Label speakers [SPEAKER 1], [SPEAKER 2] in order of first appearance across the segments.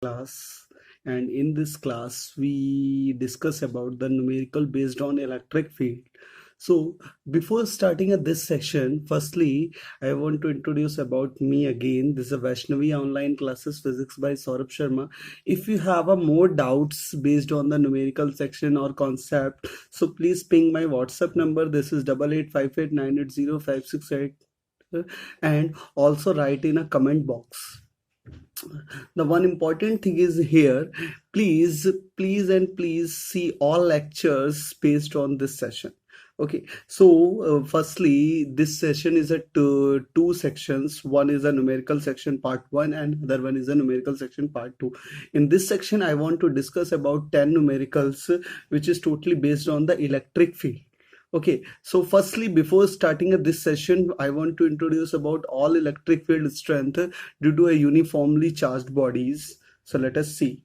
[SPEAKER 1] class, and in this class we discuss about the numerical based on electric field. So before starting at this section, firstly I want to introduce about me again. This is a Vaishnavi online classes physics by Saurabh Sharma. If you have a more doubts based on the numerical section or concept, so please ping my WhatsApp number. This is 8858980568, and also write in a comment box. The one important thing is here, please see all lectures based on this session. Okay, so firstly this session is at two sections. One is a numerical section part 1 and other one is a numerical section part 2. In this section I want to discuss about 10 numericals, which is totally based on the electric field. Okay, so firstly, before starting this session, I want to introduce about all electric field strength due to a uniformly charged bodies. So let us see.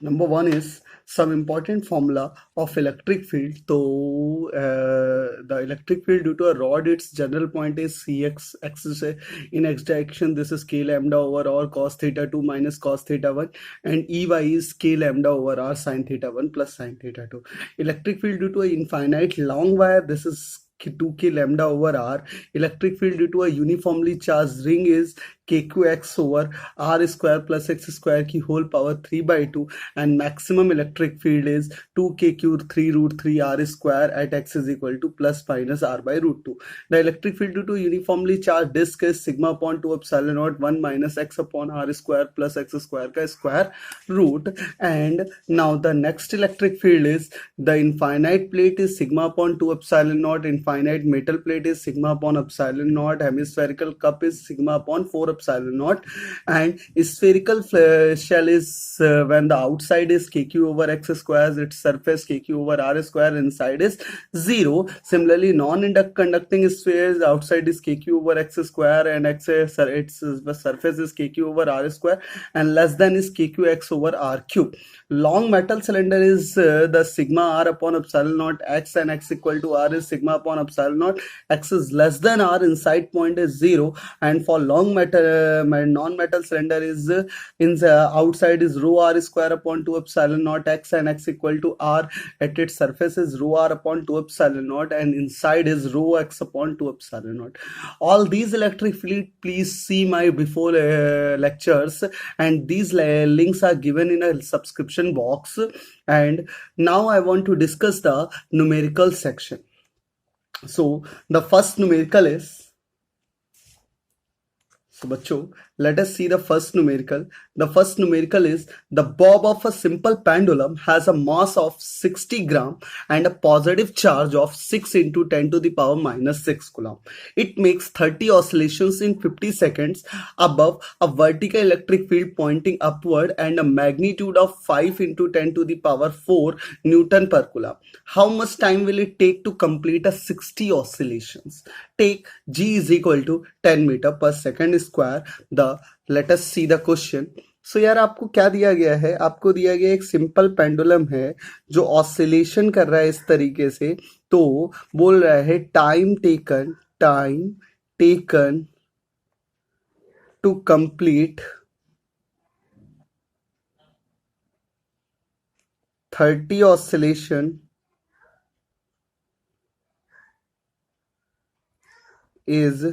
[SPEAKER 1] Number one is some important formula of electric field. So the electric field due to a rod, its general point is Cx, x is in x direction. This is k lambda over r cos theta 2 minus cos theta 1, and Ey is k lambda over r sin theta 1 plus sin theta 2. Electric field due to an infinite long wire, this is 2k lambda over r. Electric field due to a uniformly charged ring is kqx over r square plus x square की whole power 3 by 2, and maximum electric field is 2kq 3 root 3 r square at x is equal to plus minus r by root 2. The electric field due to uniformly charged disk is sigma upon 2 epsilon naught 1 minus x upon r square plus x square का square root. And now the next electric field is the infinite plate is sigma upon 2 epsilon naught, infinite metal plate is sigma upon epsilon naught, hemispherical cup is sigma upon 4 epsilon naught, and spherical shell is when the outside is kq over x square, its surface kq over r square, inside is 0. Similarly, non-conducting spheres, outside is kq over x square and its surface is kq over r square, and less than is kqx over r cube. Long metal cylinder is the sigma r upon epsilon naught x, and x equal to r is sigma upon epsilon naught. X is less than r, inside point is 0, and for long metal non-metal cylinder is in the outside is rho r square upon 2 epsilon naught x, and x equal to r, at its surface is rho r upon 2 epsilon naught, and inside is rho x upon 2 epsilon naught. All these electric field, please see my before lectures, and these links are given in a subscription box. And now I want to discuss the numerical section. So the first numerical is, so bachcho, let us see the first numerical. The first numerical is the bob of a simple pendulum has a mass of 60 gram and a positive charge of 6 into 10 to the power minus 6 coulomb. It makes 30 oscillations in 50 seconds above a vertical electric field pointing upward and a magnitude of 5 into 10 to the power 4 Newton per coulomb. How much time will it take to complete a 60 oscillations? Take g is equal to 10 meter per second square. Let us see the question. So यार आपको क्या दिया गया है? आपको दिया गया एक सिंपल पेंडुलम है जो ऑसिलेशन कर रहा है इस तरीके से. तो बोल रहा है time taken to complete 30 oscillation is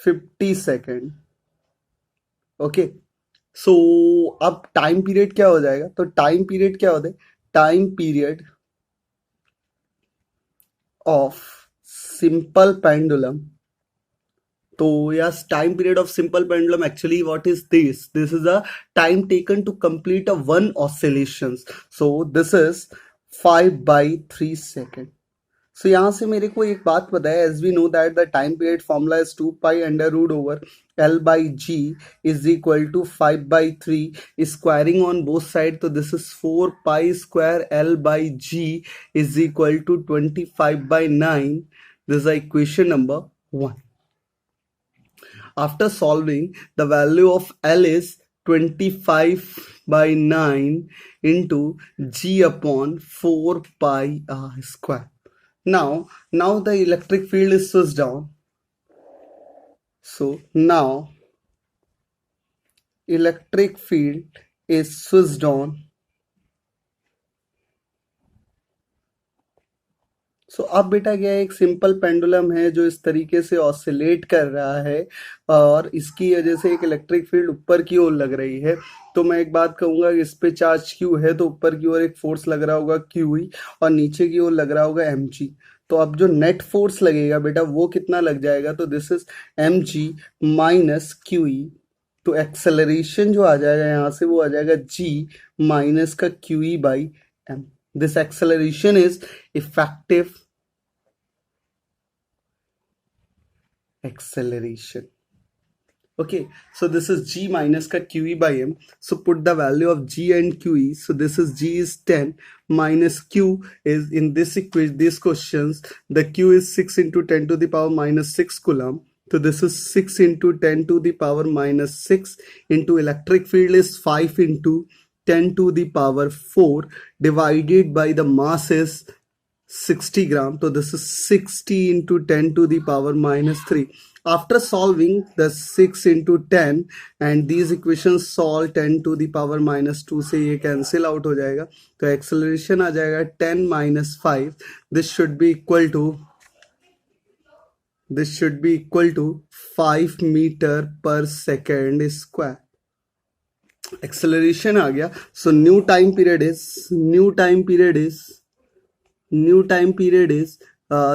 [SPEAKER 1] 50 second. Okay, so अब टाइम पीरियड क्या हो जाएगा? तो टाइम पीरियड क्या होता है? Time period of simple pendulum. तो yes, time period of simple pendulum actually what is this? This is a time taken to complete a one oscillations. So this is 5/3 second. So यहाँ से मेरे को एक बात पता है, as we know that the time period formula is 2 pi under root over L by G is equal to 5/3, squaring on both sides. So this is 4 pi square L by G is equal to 25/9. This is equation number 1. After solving, the value of L is 25/9 into G upon 4 pi R square. Now the electric field is switched down. So now electric field is switched on. सो अब बेटा क्या है, एक simple pendulum है जो इस तरीके से ऑसिलेट कर रहा है और इसकी वजह से एक इलेक्ट्रिक फील्ड ऊपर की ओर लग रही है। तो मैं एक बात कहूंगा कि इस पे चार्ज क्यू है तो ऊपर की ओर एक फोर्स लग रहा होगा क्यू ई और नीचे की ओर लग रहा होगा एम जी। तो अब जो नेट फोर्स लगेगा बेटा वो कितना लग जाएगा, तो this is m g minus q E. तो एक्सेलरेशन जो आ जाएगा यहाँ से वो आ जाएगा जी माइनस का q E by m. This acceleration is effective acceleration. Okay, so this is g minus ka qe by m. So put the value of g and qe. So this is g is 10 minus q is in this equation, these questions, the q is 6 into 10 to the power minus 6 coulomb. So this is 6 into 10 to the power minus 6 into electric field is 5 into 10 to the power 4 divided by the mass is 60 gram. So this is 60 into 10 to the power minus 3. After solving the 6 into 10 and these equations solve 10 to the power minus 2 से ये cancel out हो जाएगा, तो acceleration आ जाएगा 10 minus 5. This should be equal to 5 meter per second square. Acceleration आ गया. So new time period is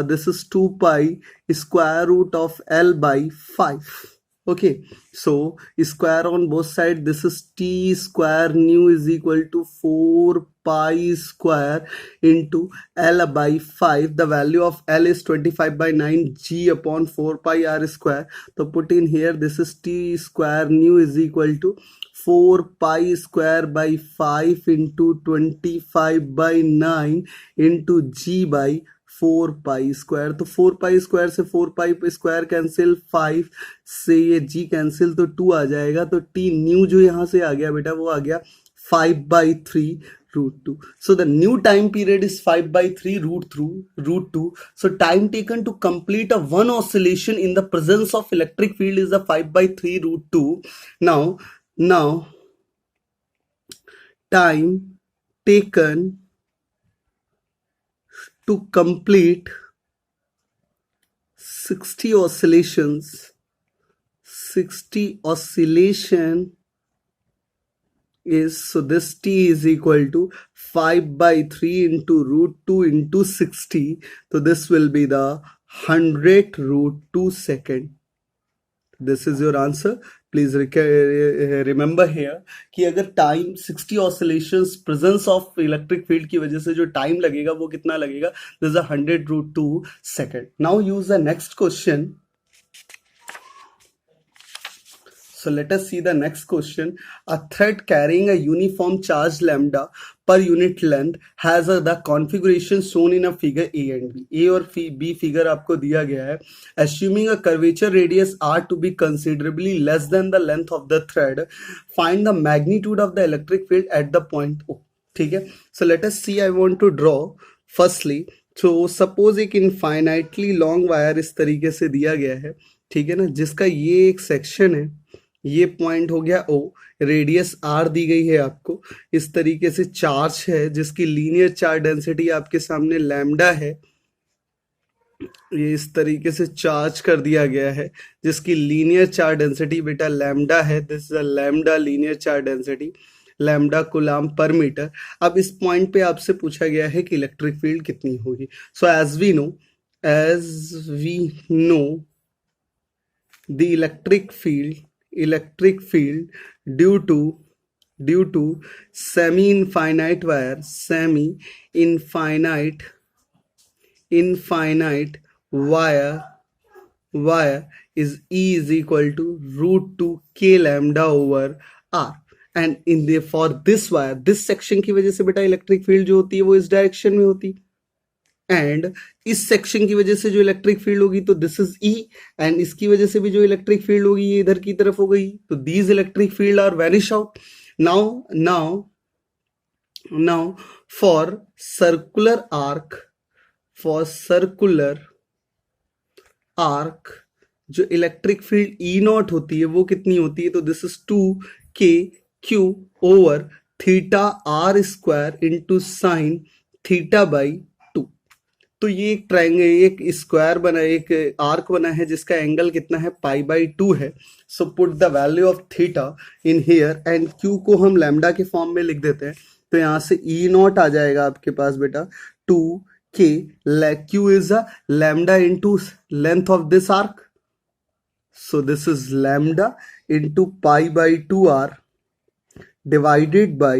[SPEAKER 1] this is 2 pi square root of L by 5. Okay, so square on both sides, this is t square nu is equal to 4 pi square into L by 5. The value of L is 25 by 9 g upon 4 pi r square. So put in here, this is t square nu is equal to 4 pi square by 5 into 25 by 9 into g by 4 pi square. तो 4 pi square से 4 pi square cancel, 5 से ये g cancel तो 2 आ जाएगा. तो t new जो यहाँ से आ गया बेटा वो आ गया 5 by 3 root 2. So the new time period is 5 by 3 root 2. So time taken to complete a one oscillation in the presence of electric field is a 5 by 3 root 2. Now time taken to complete 60 oscillation is, so this t is equal to 5 by 3 into root 2 into 60. So this will be the 100 root 2 second. This is your answer. Please remember here कि अगर time 60 oscillations presence of electric field की वजह से जो time लगेगा वो कितना लगेगा, this is 100 root 2 second. Now use the next question. So let us see the next question. A thread carrying a uniform charge lambda per unit length has the configuration shown in a figure A and B. A और B figure आपको दिया गया है. Assuming a curvature radius R to be considerably less than the length of the thread, find the magnitude of the electric field at the point O. ठीक है. So let us see. I want to draw firstly. So suppose एक infinitely long wire इस तरीके से दिया गया है, ठीक है ना, जिसका ये एक सेक्शन है, ये पॉइंट हो गया O, रेडियस R दी गई है आपको, इस तरीके से चार्ज है जिसकी लीनियर चार्ज डेंसिटी आपके सामने लैम्डा है, ये इस तरीके से चार्ज कर दिया गया है जिसकी लीनियर चार्ज डेंसिटी बेटा लैम्डा है. This is a lambda linear charge density, lambda coulomb पर मीटर. अब इस पॉइंट पे आपसे पूछा गया है कि इलेक्ट्रिक फील्ड कितनी होगी. So as we know the electric field due to semi-infinite wire is E is equal to root 2 k lambda over r. And in the for this wire, this section की वजह से बेटा electric field जो होती है वो इस direction में होती है, एंड इस सेक्शन की वजह से जो इलेक्ट्रिक फील्ड होगी तो दिस इज ई, एंड इसकी वजह से भी जो इलेक्ट्रिक फील्ड होगी ये इधर की तरफ हो गई, तो these electric field are vanish out. Now for circular arc जो इलेक्ट्रिक फील्ड ई नॉट होती है वो कितनी होती है, तो this is 2 k q over theta r square into sin theta by 2। तो ये एक ट्रायंगल, एक स्क्वायर बना, एक आर्क बना है जिसका एंगल कितना है, पाई बाई 2 है। So put the value of theta in here and Q को हम लैम्डा के फॉर्म में लिख देते हैं। तो यहाँ से ई नॉट आ जाएगा आपके पास बेटा 2 के, Q is a lambda into length of this arc, so this is lambda into pi by 2r divided by,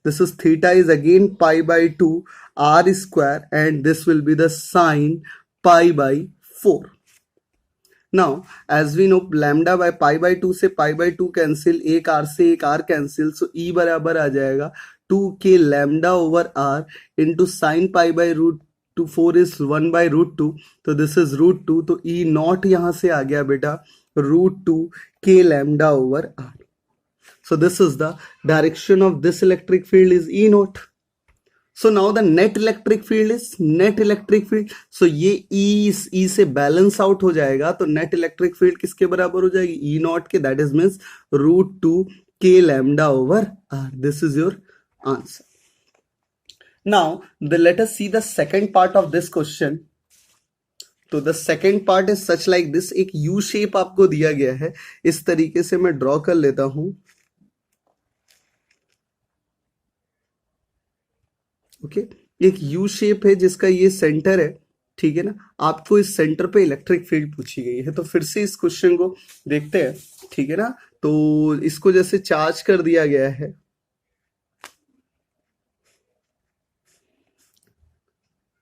[SPEAKER 1] this is theta is again pi by 2 r square, and this will be the sine pi by 4। now as we know lambda by pi by 2 से pi by 2 cancel, एक r से एक r cancel, so e बराबर आ जाएगा 2k lambda over r into sine pi by root 2, 4 is 1 by root 2, तो this is root 2, तो e not यहाँ से आ गया बेटा root 2 k lambda over r। So this is the direction of this electric field is E naught। So now the net electric field is net electric field। So ये E से balance out हो जाएगा, तो net electric field किसके बराबर हो जाएगी, E naught के, that is means root 2 k lambda over r। This is your answer। Now let us see the second part of this question। तो the second part is such like this, एक U shape आपको दिया गया है, इस तरीके से मैं ड्रॉ कर लेता हूं। ओके, एक यू शेप है जिसका ये सेंटर है, ठीक है ना। आपको इस सेंटर पे इलेक्ट्रिक फील्ड पूछी गई है, तो फिर से इस क्वेश्चन को देखते हैं, ठीक है ना। तो इसको जैसे चार्ज कर दिया गया है,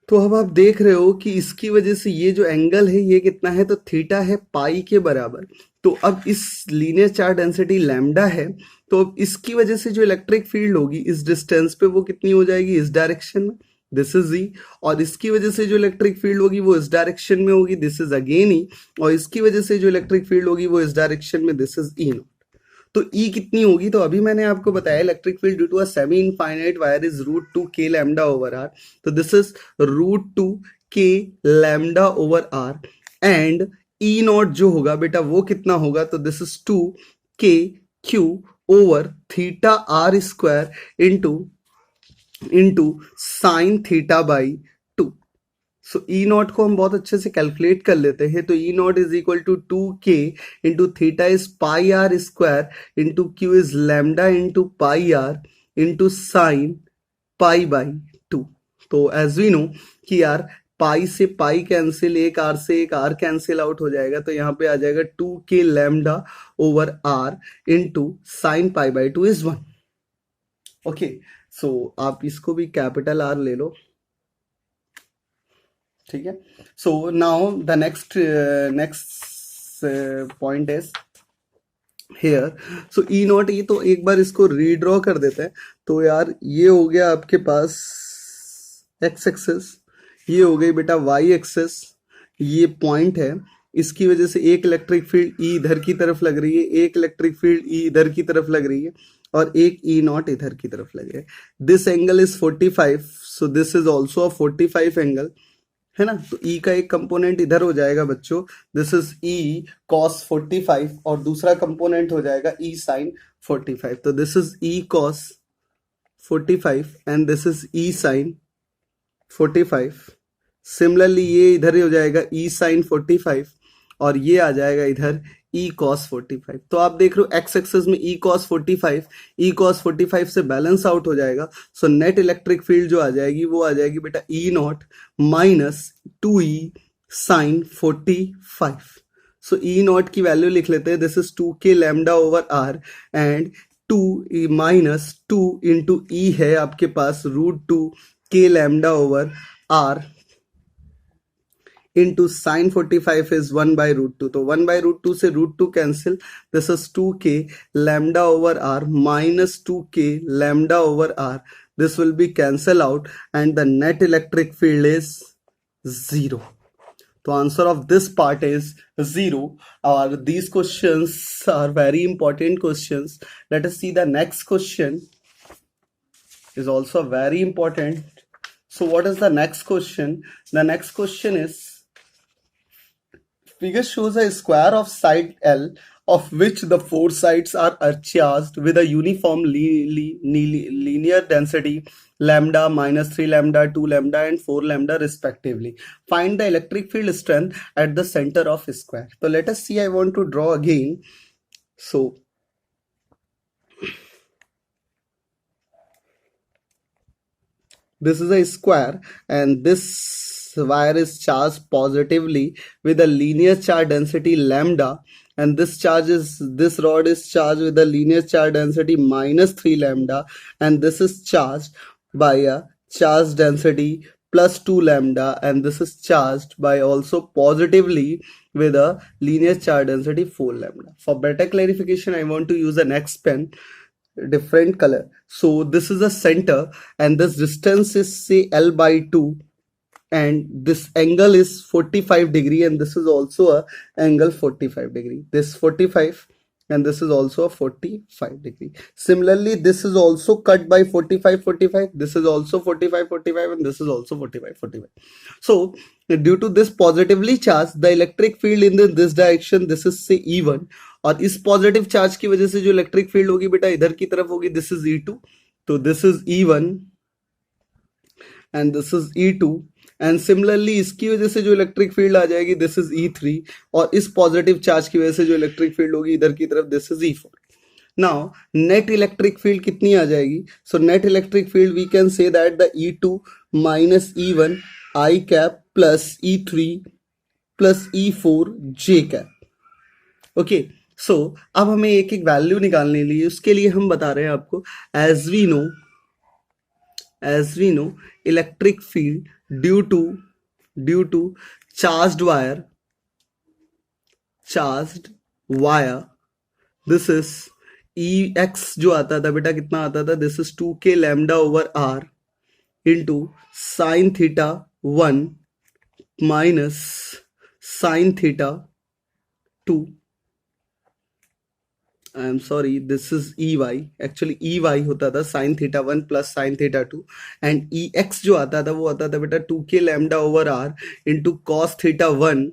[SPEAKER 1] तो अब आप देख रहे हो कि इसकी वजह से ये जो एंगल है ये कितना है, तो थीटा है पाई के बराबर। तो अब इस लीनियर चार्ज डेंसिटी लैम्डा है, तो अब इसकी वजह से जो इलेक्ट्रिक फील्ड होगी इस डिस्टेंस पे वो कितनी हो जाएगी, इस डायरेक्शन में, दिस इज ई। और इसकी वजह से जो इलेक्ट्रिक फील्ड होगी वो इस डायरेक्शन में होगी, दिस इज अगेन ई। और इसकी वजह से जो इलेक्ट्रिक फील्ड होगी वो इस डायरेक्शन में, दिस इज ई नॉट। तो E कितनी होगी, तो अभी मैंने आपको बताया electric field due to a semi infinite wire is root 2 k lambda over r। तो this is root 2 k lambda over r, and E not जो होगा बेटा वो कितना होगा, तो this is 2 k q over theta r square into sine theta by 2। So E not को हम बहुत अच्छे से कैलकुलेट कर लेते हैं। तो E naught is equal to 2k into theta is pi r square into q is lambda into pi r into sine pi by 2। तो एज वी नो कि यार पाई से पाई कैंसिल, एक आर से एक आर कैंसिल आउट हो जाएगा, तो यहाँ पे आ जाएगा 2k lambda over r into sine pi by 2 is 1। Okay, so आप इसको भी कैपिटल आर ले लो, ठीक है। So now the next point is here. So E naught, ये तो एक बार इसको रीड्रॉ कर देते हैं। तो यार ये हो गया आपके पास एक्स एक्सेस, ये हो गई बेटा वाई एक्सेस, ये पॉइंट है, इसकी वजह से एक इलेक्ट्रिक फील्ड ई इधर की तरफ लग रही है, एक इलेक्ट्रिक फील्ड ई इधर की तरफ लग रही है, और एक ई नॉट इधर की तरफ लग रहा है। This angle is 45, so this is also a 45 angle, है ना। तो E का एक कंपोनेंट इधर हो जाएगा बच्चों, दिस इज E cos 45, और दूसरा कंपोनेंट हो जाएगा E sin 45। तो this is E cos 45 and this is E sin 45। Similarly ये इधर ही हो जाएगा E sin 45, और ये आ जाएगा इधर E cos 45। तो आप देख रहे हो एक्स एक्सिस में E cos 45 से बैलेंस आउट हो जाएगा। सो नेट इलेक्ट्रिक फील्ड जो आ जाएगी वो आ जाएगी बेटा E naught minus 2E sine 45। So E naught की वैल्यू लिख लेते हैं, this is 2k lambda over r, and 2 minus 2 into E है आपके पास root 2 k lambda over r into sin 45 is 1 by root 2। तो 1 by root 2 से root 2 cancel, this is 2k lambda over r minus 2k lambda over r, this will be cancel out and the net electric field is 0। तो answer of this part is 0, or these questions are very important questions। Let us see the next question is also very important। So what is the next question? The next question is, figure shows a square of side L of which the four sides are charged with a uniform linear density lambda, minus 3 lambda, 2 lambda and 4 lambda respectively. Find the electric field strength at the center of a square. So let us see, I want to draw again. So this is a square and this wire is charged positively with a linear charge density lambda, and this rod is charged with a linear charge density minus 3 lambda, and this is charged by a charge density plus 2 lambda, and this is charged by also positively with a linear charge density 4 lambda. For better clarification, I want to use an X pen, different color. So this is a center and this distance is say L by 2, and this angle is 45 degree, and this is also a angle 45 degree. This 45 and this is also a 45 degree. Similarly, this is also cut by 45 45. This is also 45 45 and this is also 45 45. So due to this positively charged, the electric field in this direction, this is say E1, और इस positive charge की वजह से जो electric field होगी बेटा इधर की तरफ होगी, दिस इज E2, तो this is E1 and this is E2, and similarly इसकी वजह से जो इलेक्ट्रिक फील्ड आ जाएगी दिस इज E3, और इस पॉजिटिव चार्ज की वजह से जो इलेक्ट्रिक फील्ड होगी इधर की तरफ this is E4. Now net electric field कितनी आ जाएगी? So net electric field we can say that the E2 minus E1 i cap plus E3 plus E4 j cap. Okay, so अब हमें एक एक वैल्यू निकालने लिए, उसके लिए हम बता रहे हैं आपको, as we know electric field due to charged wire, this is Ex जो आता था बेटा कितना आता था, this is 2k lambda over r into sine theta 1 minus sine theta 2. I am sorry, this is EY, actually EY होता था sine theta 1 plus sine theta 2, and Ex जो आता था वो आता था बेटा 2k lambda over r into cos theta 1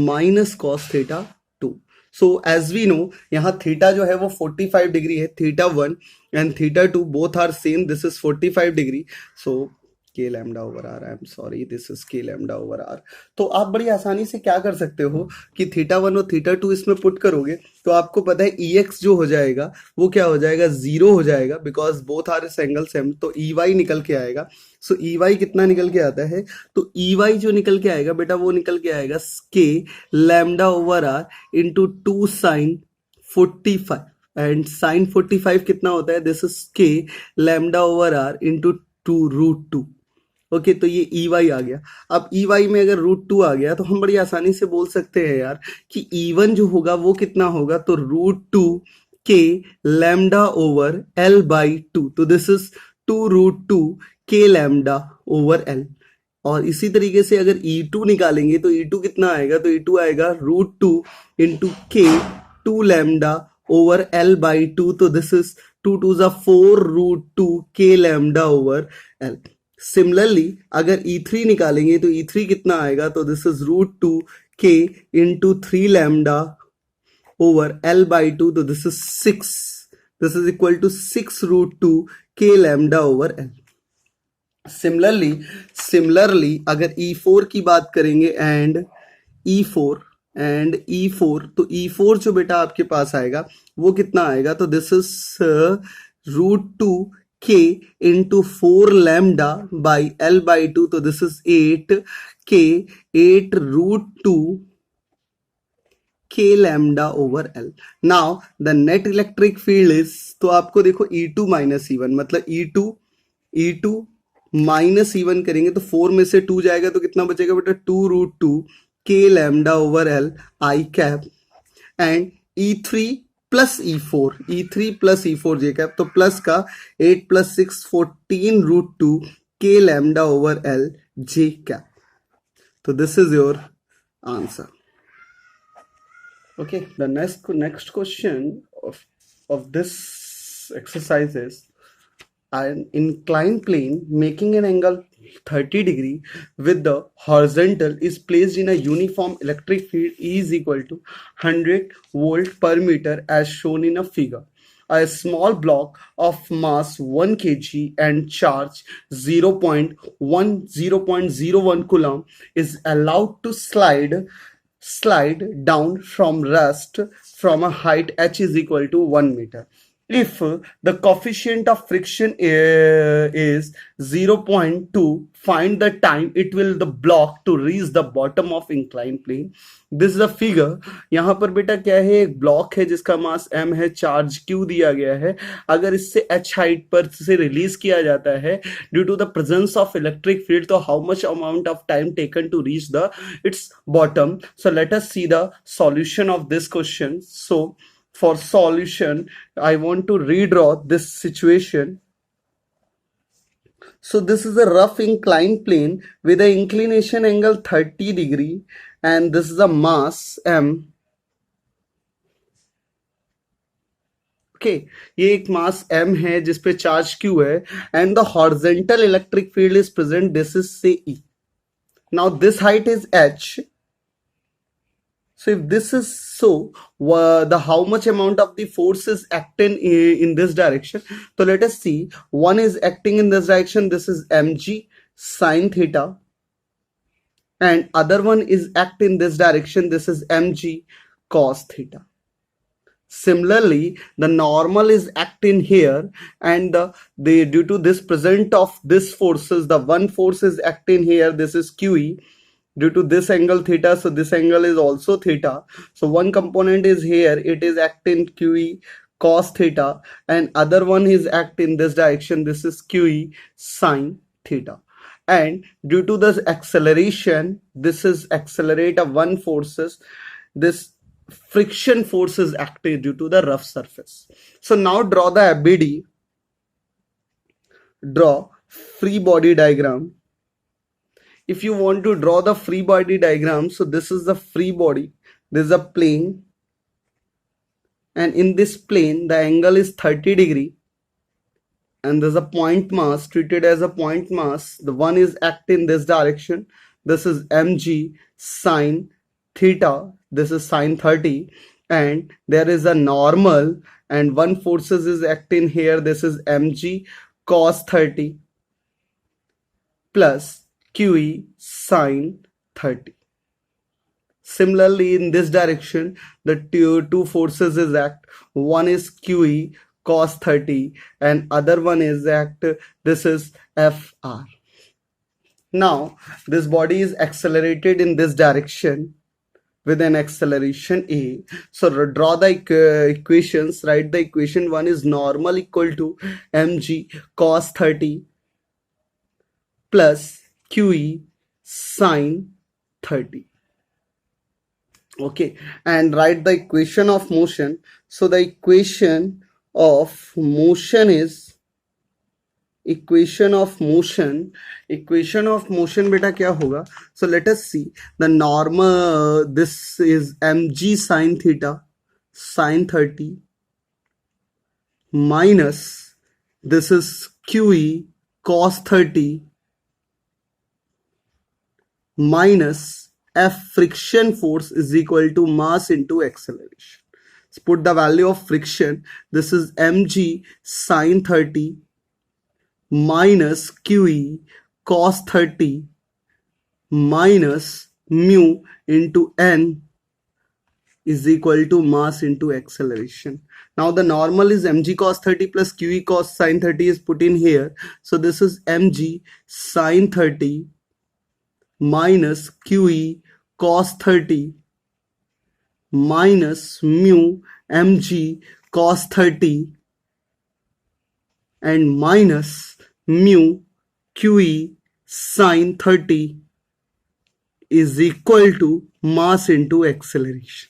[SPEAKER 1] minus cos theta 2. So as we know यहाँ थीटा जो है वो 45 डिग्री है, theta 1 and theta 2 both are same, this is 45 degree, so k lambda over r, I am sorry, this is k lambda over r. तो आप बड़ी आसानी से क्या कर सकते हो कि थीटा 1 और थीटा 2 इसमें पुट करोगे तो आपको पता है Ex जो हो जाएगा वो क्या हो जाएगा, 0 हो जाएगा, बिकॉज बोथ आर इस एंगल सेम, तो Ey निकल के आएगा. सो Ey कितना निकल के आता है, तो Ey जो निकल के आएगा बेटा वो निकल के आएगा k lambda over r into 2 sine 45, and sine 45 कितना होता है, this is k lambda over r into 2 root 2. Okay, तो ये Ey आ गया. अब Ey में अगर रूट 2 आ गया तो हम बड़ी आसानी से बोल सकते हैं यार कि E1 जो होगा वो कितना होगा, तो root 2 k lambda over L by 2, तो this is 2 root 2 k lambda over L. और इसी तरीके से अगर E2 निकालेंगे तो E2 कितना आएगा, तो E2 आएगा root 2 into k 2 lambda over L by 2, तो दिस इज 2 2 जा 4 root 2 k lambda over L. Similarly अगर E3 निकालेंगे तो E3 कितना आएगा, तो this is root 2 k into 3 lambda over L by 2, तो this is 6, this is equal to 6 root 2 k lambda over L. Similarly अगर E4 की बात करेंगे एंड E4 तो E4 जो बेटा आपके पास आएगा वो कितना आएगा, तो this is root 2 k into 4 lambda by L by 2, तो this is 8 k 8 root 2 k lambda over L. Now the net electric field is, तो आपको देखो E2 माइनस E1, मतलब E2 माइनस E1 करेंगे तो 4 में से 2 जाएगा तो कितना बचेगा बेटा, 2 root 2 k lambda over L i cap, and E3 plus E4 j cap, तो प्लस का 8 plus 6 14 root 2 k lambda over L j cap. तो this is your answer. Okay, the next question of this exercise is an inclined plane making an angle 30 degree with the horizontal is placed in a uniform electric field E is equal to 100 volt per meter as shown in a figure. A small block of mass 1 kg and charge 0.01 coulomb is allowed to slide down from rest from a height h is equal to 1 meter. If the coefficient of friction is 0.2, find the time it will the block to reach the bottom of inclined plane. This is a figure. यहाँ पर बेटा क्या है, एक block है जिसका मास m है, charge q दिया गया है. अगर इससे h हाइट पर से रिलीज किया जाता है due to the presence of electric field, तो how much amount of time taken to reach the its bottom. So let us see the solution of this question. So for solution, I want to redraw this situation. So this is a rough inclined plane with an inclination angle 30 degree and this is a mass m. Okay, ये एक मास m है जिस पे charge q है and the horizontal electric field is present. This is say E. Now this height is h. So if this is so, the how much amount of the force is acting in this direction? So let us see. One is acting in this direction. This is mg sine theta, and other one is acting in this direction. This is mg cos theta. Similarly, the normal is acting here, and due to this present of this forces, the one force is acting here. This is QE. Due to this angle theta, so this angle is also theta. So one component is here, it is acting QE cos theta, and other one is acting in this direction. This is QE sine theta. And due to this acceleration, this is accelerate of one forces. This friction force is acting due to the rough surface. So now draw the ABD. Draw free body diagram. If you want to draw the free body diagram, so this is the free body, this is a plane, and in this plane the angle is 30 degree, and there's a point mass treated as a point mass. The one is acting in this direction. This is mg sine theta, this is sine 30, and there is a normal and one forces is acting here. This is mg cos 30 plus QE sine 30. Similarly, in this direction, the two forces is act. One is QE cos 30 and other one is act. This is FR. Now, this body is accelerated in this direction with an acceleration A. So draw the equations. Write the equation. One is normal equal to mg cos 30 plus QE sine 30. Okay, and write the equation of motion. So the equation of motion is equation of motion beta क्या होगा? So let us see the normal. This is mg sine theta sine 30 minus this is QE cos 30 minus F friction force is equal to mass into acceleration. Let's put the value of friction. This is mg sine 30 minus QE cos 30 minus mu into n is equal to mass into acceleration. Now the normal is mg cos 30 plus QE cos sine 30 is put in here. So this is mg sine 30 minus QE cos 30 minus mu mg cos 30 and minus mu QE sine 30 is equal to mass into acceleration.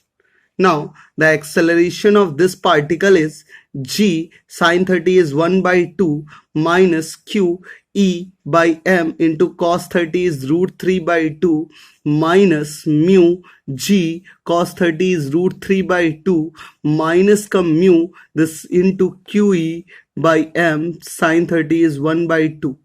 [SPEAKER 1] Now the acceleration of this particle is g sine 30 is 1 by 2 minus q e by m into cos 30 is root 3 by 2 minus mu g cos 30 is root 3 by 2 minus का mu this into QE by m sine 30 is 1 by 2.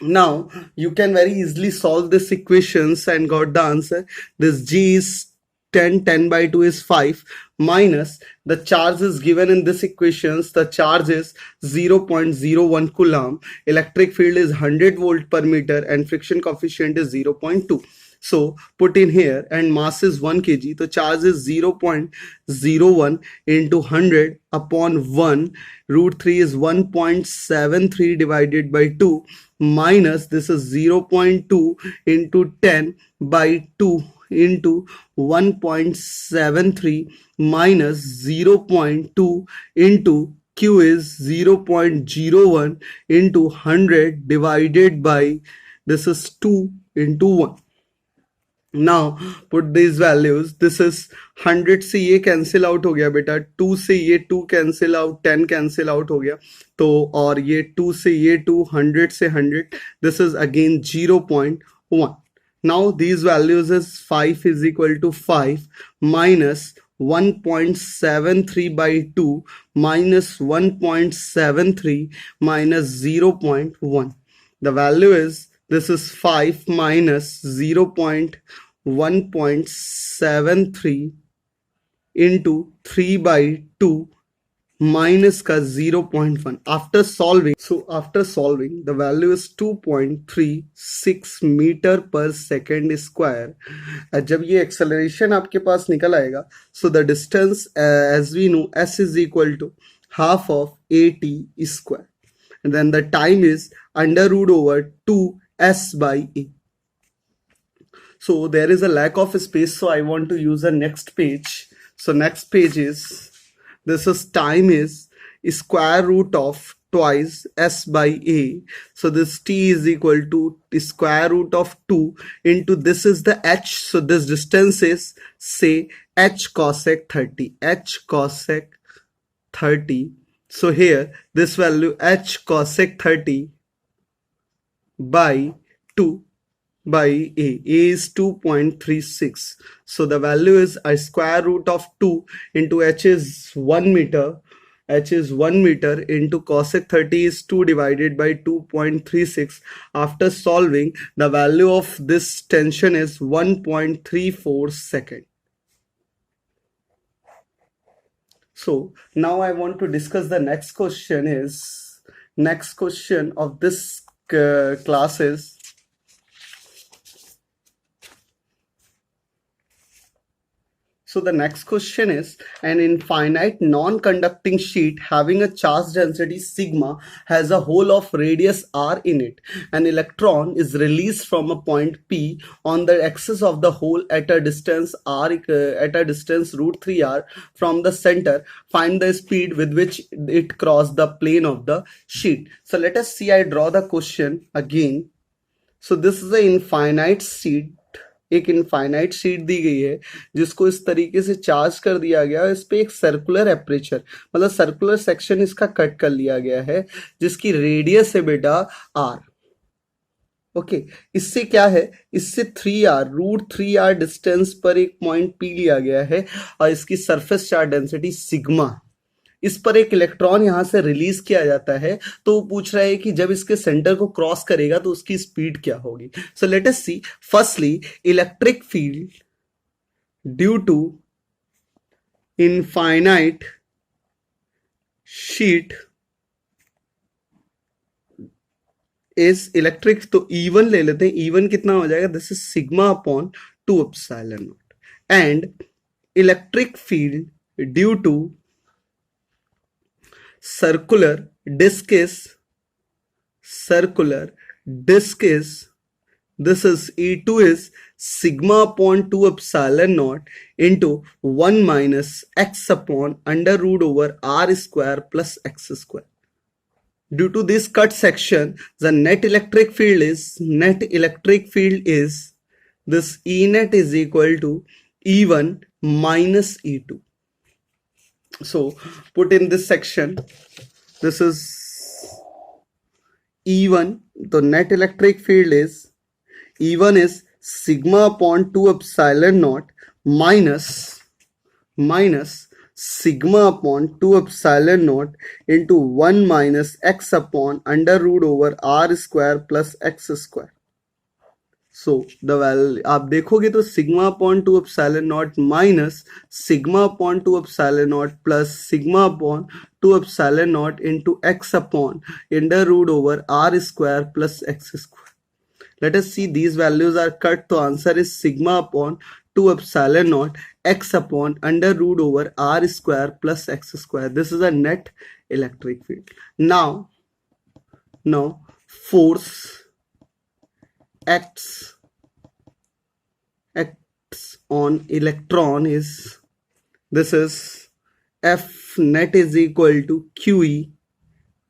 [SPEAKER 1] Now you can very easily solve this equations and got the answer. This G is 10 by 2 is 5 minus the charge is given in this equations. The charge is 0.01 coulomb, electric field is 100 volt per meter, and friction coefficient is 0.2. So put in here, and mass is 1 kg. The charge is 0.01 into 100 upon 1. Root 3 is 1.73 divided by 2 minus this is 0.2 into 10 by 2 into 1.73 minus 0.2 into Q is 0.01 into 100 divided by this is 2 into 1. Now put these values. This is 100 से ये cancel out हो गया बेटा, 2 से ये 2 cancel out, 10 cancel out हो गया, तो और ये 2 से ये 2, 100 से 100, this is again 0.1. Now these values is 5 is equal to 5 minus 1.73 by 2 minus 1.73 minus 0.1. The value is, this is 5 minus 1.73 into 3 by 2 minus का 0.1. After solving, the value is 2.36 metre पर सेकेंड स्क्वायर. जब ये acceleration आपके पास निकल आएगा, so the distance as we know s is equal to half of at square, and then the time is under root over 2s by a. So there is a lack of space, so I want to use the next page. So next page is, this is time is square root of twice s by a. So this t is equal to square root of 2 into this is the h. So this distance is, say, h cosec 30. H cosec 30. So here this value h cosec 30 by 2 by a is 2.36. So the value is a square root of 2 into h is 1 meter. H is 1 meter into cosec 30 is 2 divided by 2.36. After solving, the value of this tension is 1.34 second. So now I want to discuss the next question of this class is, so the next question is, an infinite non-conducting sheet having a charge density sigma has a hole of radius r in it. An electron is released from a point P on the axis of the hole at a distance r root 3r from the center. Find the speed with which it crossed the plane of the sheet. So let us see, I draw the question again. So this is an infinite sheet. एक infinite sheet दी गई है जिसको इस तरीके से charge कर दिया गया है. इस पे एक सर्कुलर एपरेचर, मतलब सर्कुलर सेक्शन इसका कट कर लिया गया है, जिसकी रेडियस है बेटा r. ओके, इससे क्या है, इससे 3r रूट 3r डिस्टेंस पर एक पॉइंट P लिया गया है और इसकी सरफेस चार्ज डेंसिटी सिग्मा. इस पर एक इलेक्ट्रॉन यहां से रिलीज किया जाता है, तो वो पूछ रहा है कि जब इसके सेंटर को क्रॉस करेगा तो उसकी स्पीड क्या होगी. So let us see. Firstly, electric field due to infinite sheet is electric, तो E1 ले लेते हैं. E1 कितना हो जाएगा, this is sigma upon 2 epsilon naught. And electric field due to circular disk is, this is E2 is sigma upon 2 epsilon naught into 1 minus x upon under root over r square plus x square. Due to this cut section, the net electric field is this E net is equal to E1 minus E2. So put in this section, this is E1, the net electric field is, E1 is sigma upon 2 epsilon naught minus sigma upon 2 epsilon naught into 1 minus x upon under root over r square plus x square. So the value आप देखोगे तो sigma upon 2 epsilon naught minus sigma upon 2 epsilon naught plus sigma upon 2 epsilon naught into x upon under root over r square plus x square. Let us see these values are cut. The answer is sigma upon 2 epsilon naught x upon under root over r square plus x square. This is a net electric field. Now force acts on electron is, this is F net is equal to QE.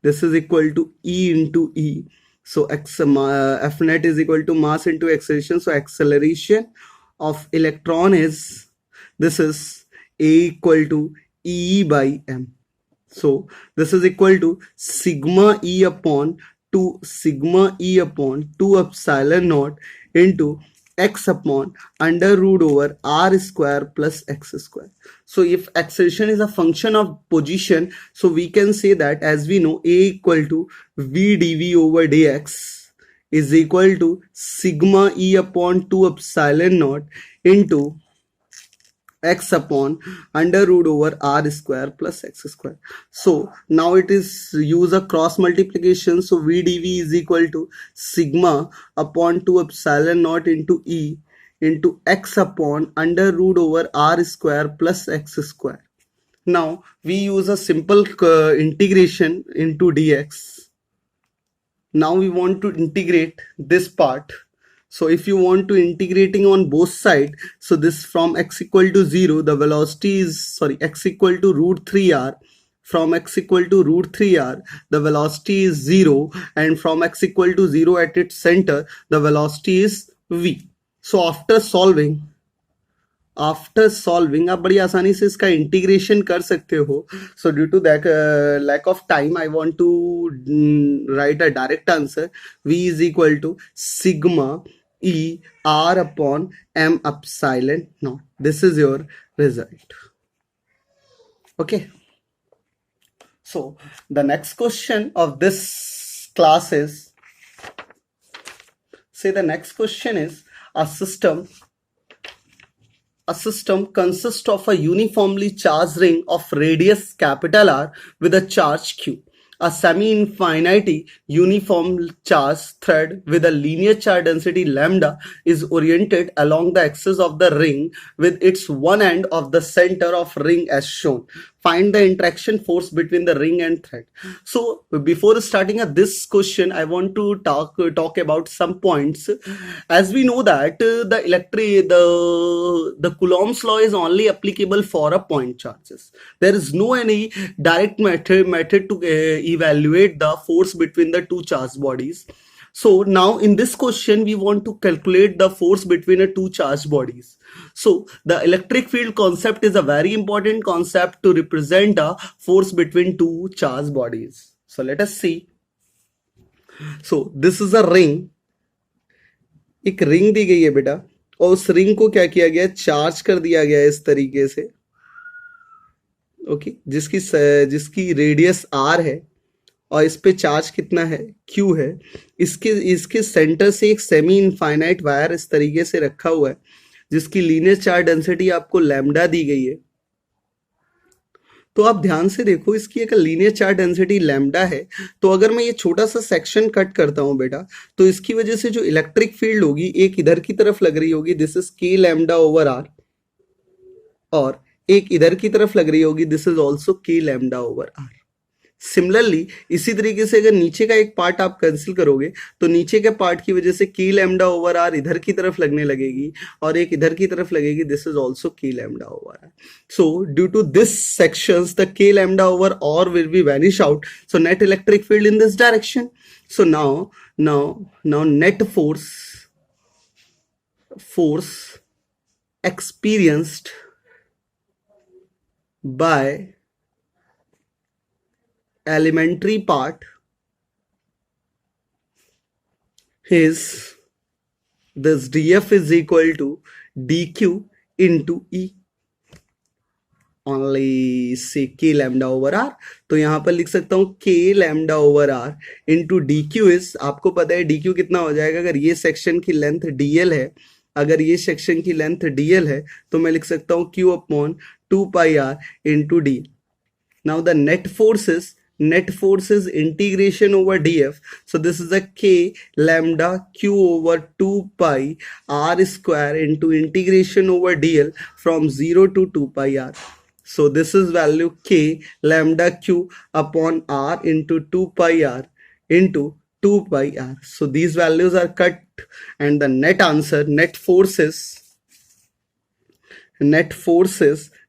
[SPEAKER 1] This is equal to E into E. So F net is equal to mass into acceleration. So acceleration of electron is, this is A equal to E by M. So this is equal to sigma E upon 2 epsilon naught into x upon under root over r square plus x square. So if acceleration is a function of position, so we can say that, as we know, A equal to v dv over dx is equal to sigma E upon 2 epsilon naught into x upon under root over r square plus x square. So now it is use a cross multiplication. So v dv is equal to sigma upon 2 epsilon naught into E into x upon under root over r square plus x square. Now we use a simple integration into dx. Now we want to integrate this part. So if you want to integrating on both sides, so this from x equal to 0, the velocity is, x equal to root 3r. From x equal to root 3r, the velocity is 0, and from x equal to 0 at its center, the velocity is v. So after solving आप बड़ी आसानी से इसका integration कर सकते हो. So due to that lack of time I want to write a direct answer. v is equal to sigma E r upon m epsilon naught. This is your result. Okay. So the next question of this class is, a system consists of a uniformly charged ring of radius capital R with a charge Q. A semi-infinitely uniform charge thread with a linear charge density lambda is oriented along the axis of the ring with its one end of the center of ring as shown. Find the interaction force between the ring and thread. So before starting this question, I want to talk about some points. As we know that the Coulomb's law is only applicable for a point charges. There is no any direct method to evaluate the force between the two charged bodies. So now in this question we want to calculate the force between the two charged bodies. So the electric field concept is a very important concept to represent the force between two charged bodies. So let us see. So this is a ring. एक ring दी गई है बेटा, और उस ring को क्या किया गया, चार्ज कर दिया गया इस तरीके से. ओके, जिसकी रेडियस r है और इस पे चार्ज कितना है, Q है. इसके सेंटर से एक सेमी इनफाइनाइट वायर इस तरीके से रखा हुआ है जिसकी लीनियर चार्ज डेंसिटी आपको लैम्डा दी गई है. तो आप ध्यान से देखो, इसकी एक लीनियर चार्ज डेंसिटी लैम्डा है. तो अगर मैं ये छोटा सा सेक्शन कट करता हूं बेटा, तो इसकी वजह से जो इलेक्ट्रिक फील्ड होगी एक इधर की तरफ लग रही होगी, this is k lambda over r, और एक इधर की तरफ लग रही होगी, this is also k lambda over r. Similarly इसी तरीके से अगर नीचे का एक पार्ट आप कैंसिल करोगे तो नीचे के पार्ट की वजह से k लैम्डा ओवर r इधर की तरफ लगने लगेगी और एक इधर की तरफ लगेगी, this is also k lambda over r. So due to this sections the k lambda over r will be vanish out. So net electric field in this direction. So now net force experienced by elementary part is, this dF is equal to dq into E. Only say के lambda over r. तो यहाँ पर लिख सकता हूँ k lambda over r into d q is, आपको पता है डी क्यू कितना हो जाएगा, अगर ये सेक्शन की लेंथ डीएल है, अगर ये सेक्शन की लेंथ डीएल है तो मैं लिख सकता हूँ Q upon 2 πr into D. Now the net force is integration over df, so this is a k lambda q over 2 pi r square into integration over dl from 0 to 2 pi r. So this is value k lambda q upon r into 2 pi r into 2 pi r. So these values are cut and the net answer, net forces,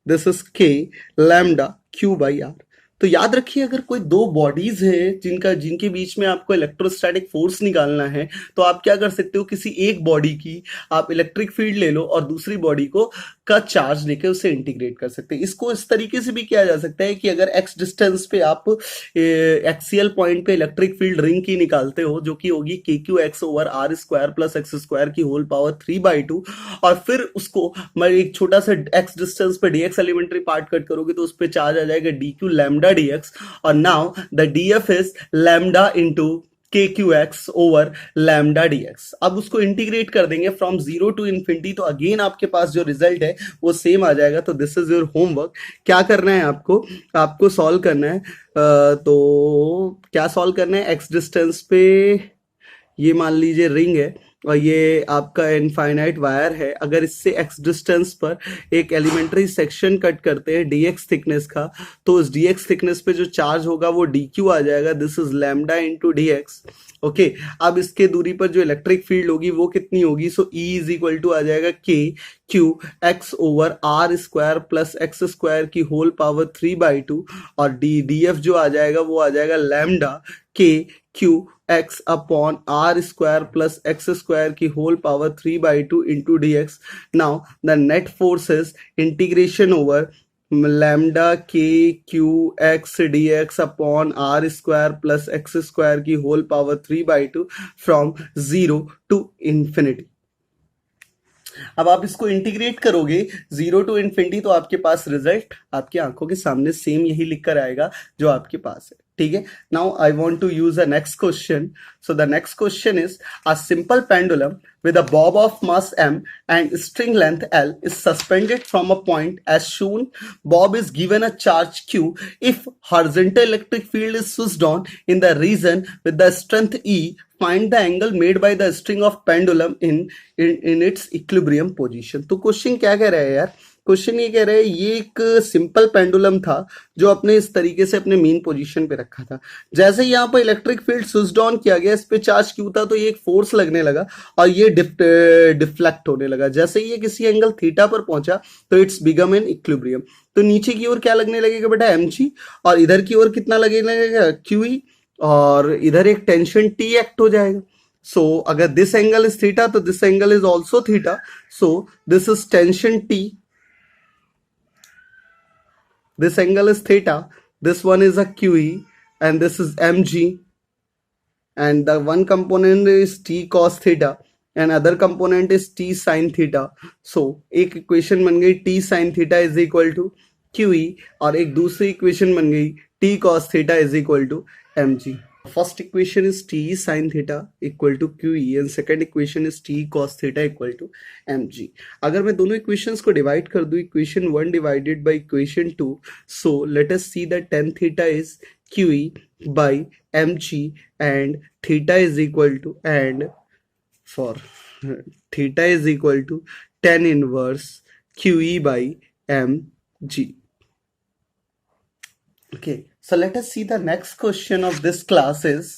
[SPEAKER 1] this is k lambda q by r. तो याद रखिए, अगर कोई दो bodies है जिनके बीच में आपको इलेक्ट्रोस्टैटिक फोर्स निकालना है, तो आप क्या कर सकते हो, किसी एक बॉडी की आप इलेक्ट्रिक फील्ड ले लो और दूसरी बॉडी को का चार्ज लेके उसे इंटीग्रेट कर सकते हैं। इसको इस तरीके से भी किया जा सकता है कि अगर एक्स डिस्टेंस पे आप एक्सियल पॉइंट पे इलेक्ट्रिक फील्ड रिंग की निकालते हो, जो कि होगी k q x over r square plus x square की होल पावर 3/2, और फिर उसको मैं एक छोटा सा एक्स डिस्टेंस पे डीएक्स एलिमेंट्री पार्ट कट करोगे तो उस पर चार्ज आ जाएगा डी क्यू लैम्डा dx, और now the df is lambda into k q x over lambda dx। अब उसको इंटीग्रेट कर देंगे फ्रॉम 0 टू इन्फिनिटी, तो अगेन आपके पास जो रिजल्ट है वो सेम आ जाएगा। तो दिस इज योर होमवर्क। क्या करना है आपको सॉल्व करना है, तो क्या सॉल्व करना है, एक्स डिस्टेंस पे ये मान लीजिए रिंग है और ये आपका इनफाइनाइट वायर है, अगर इससे एक्स डिस्टेंस पर एक एलिमेंट्री सेक्शन कट करते हैं डीएक्स थिकनेस का, तो उस डीएक्स थिकनेस पे जो चार्ज होगा वो डी क्यू आ जाएगा, this is lambda into d x. Okay, अब इसके दूरी पर जो इलेक्ट्रिक फील्ड होगी वो कितनी होगी, so E is equal to आ जाएगा k q x over r square plus x square की होल पावर 3/2, और डी एफ जो आ जाएगा वो आ जाएगा लैम्डा के Q x upon r square plus x square की whole power 3/2 into dx. Now the net force is integration over lambda k q x dx upon r square plus x square की whole power 3/2 from 0 to infinity. अब आप इसको integrate करोगे 0 to infinity, तो आपके पास result आपकी आंखों के सामने सेम यही लिख कर आएगा जो आपके पास है। ठीक है, now I want to use a next question. So the next question is a simple pendulum with a bob of mass m and string length L is suspended from a point as shown. Bob is given a charge q. If horizontal electric field is switched on in the region with the strength E, find the angle made by the string of pendulum in its equilibrium position. तो question क्या कह रहा है यार, question ये कह रहा है, ये एक सिंपल पेंडुलम था जो अपने इस तरीके से अपने मेन पोजीशन पे रखा था। जैसे ही यहाँ पर इलेक्ट्रिक फील्ड स्विच ऑन किया गया, इस पे चार्ज क्यू था, तो ये एक फोर्स लगने लगा और ये डिफ्लेक्ट होने लगा। जैसे ही ये किसी एंगल थीटा पर पहुंचा तो इट्स बिकम इन इक्विलिब्रियम। तो नीचे की ओर क्या लगने लगेगा बेटा, mg, और इधर की ओर कितना लगने लगेगा, qe, और इधर एक टेंशन t एक्ट हो जाएगा। सो अगर दिस एंगल इज थीटा तो this angle is also theta, so this is tension t, this angle is theta, this one is a QE, and this is mg, and the one component is t cos theta and other component is t sin theta. So एक equation बन गई t sin theta is equal to QE, और एक दूसरी equation बन गई t cos theta is equal to mg. First equation is t sin theta equal to QE and second equation is t cos theta equal to mg. अगर मैं दोनों equations को divide कर दूं, equation 1 divided by equation 2, so let us see that tan theta is QE by mg and theta is equal to, and for theta is equal to tan inverse QE by mg. Okay, so let us see the next question of this class is,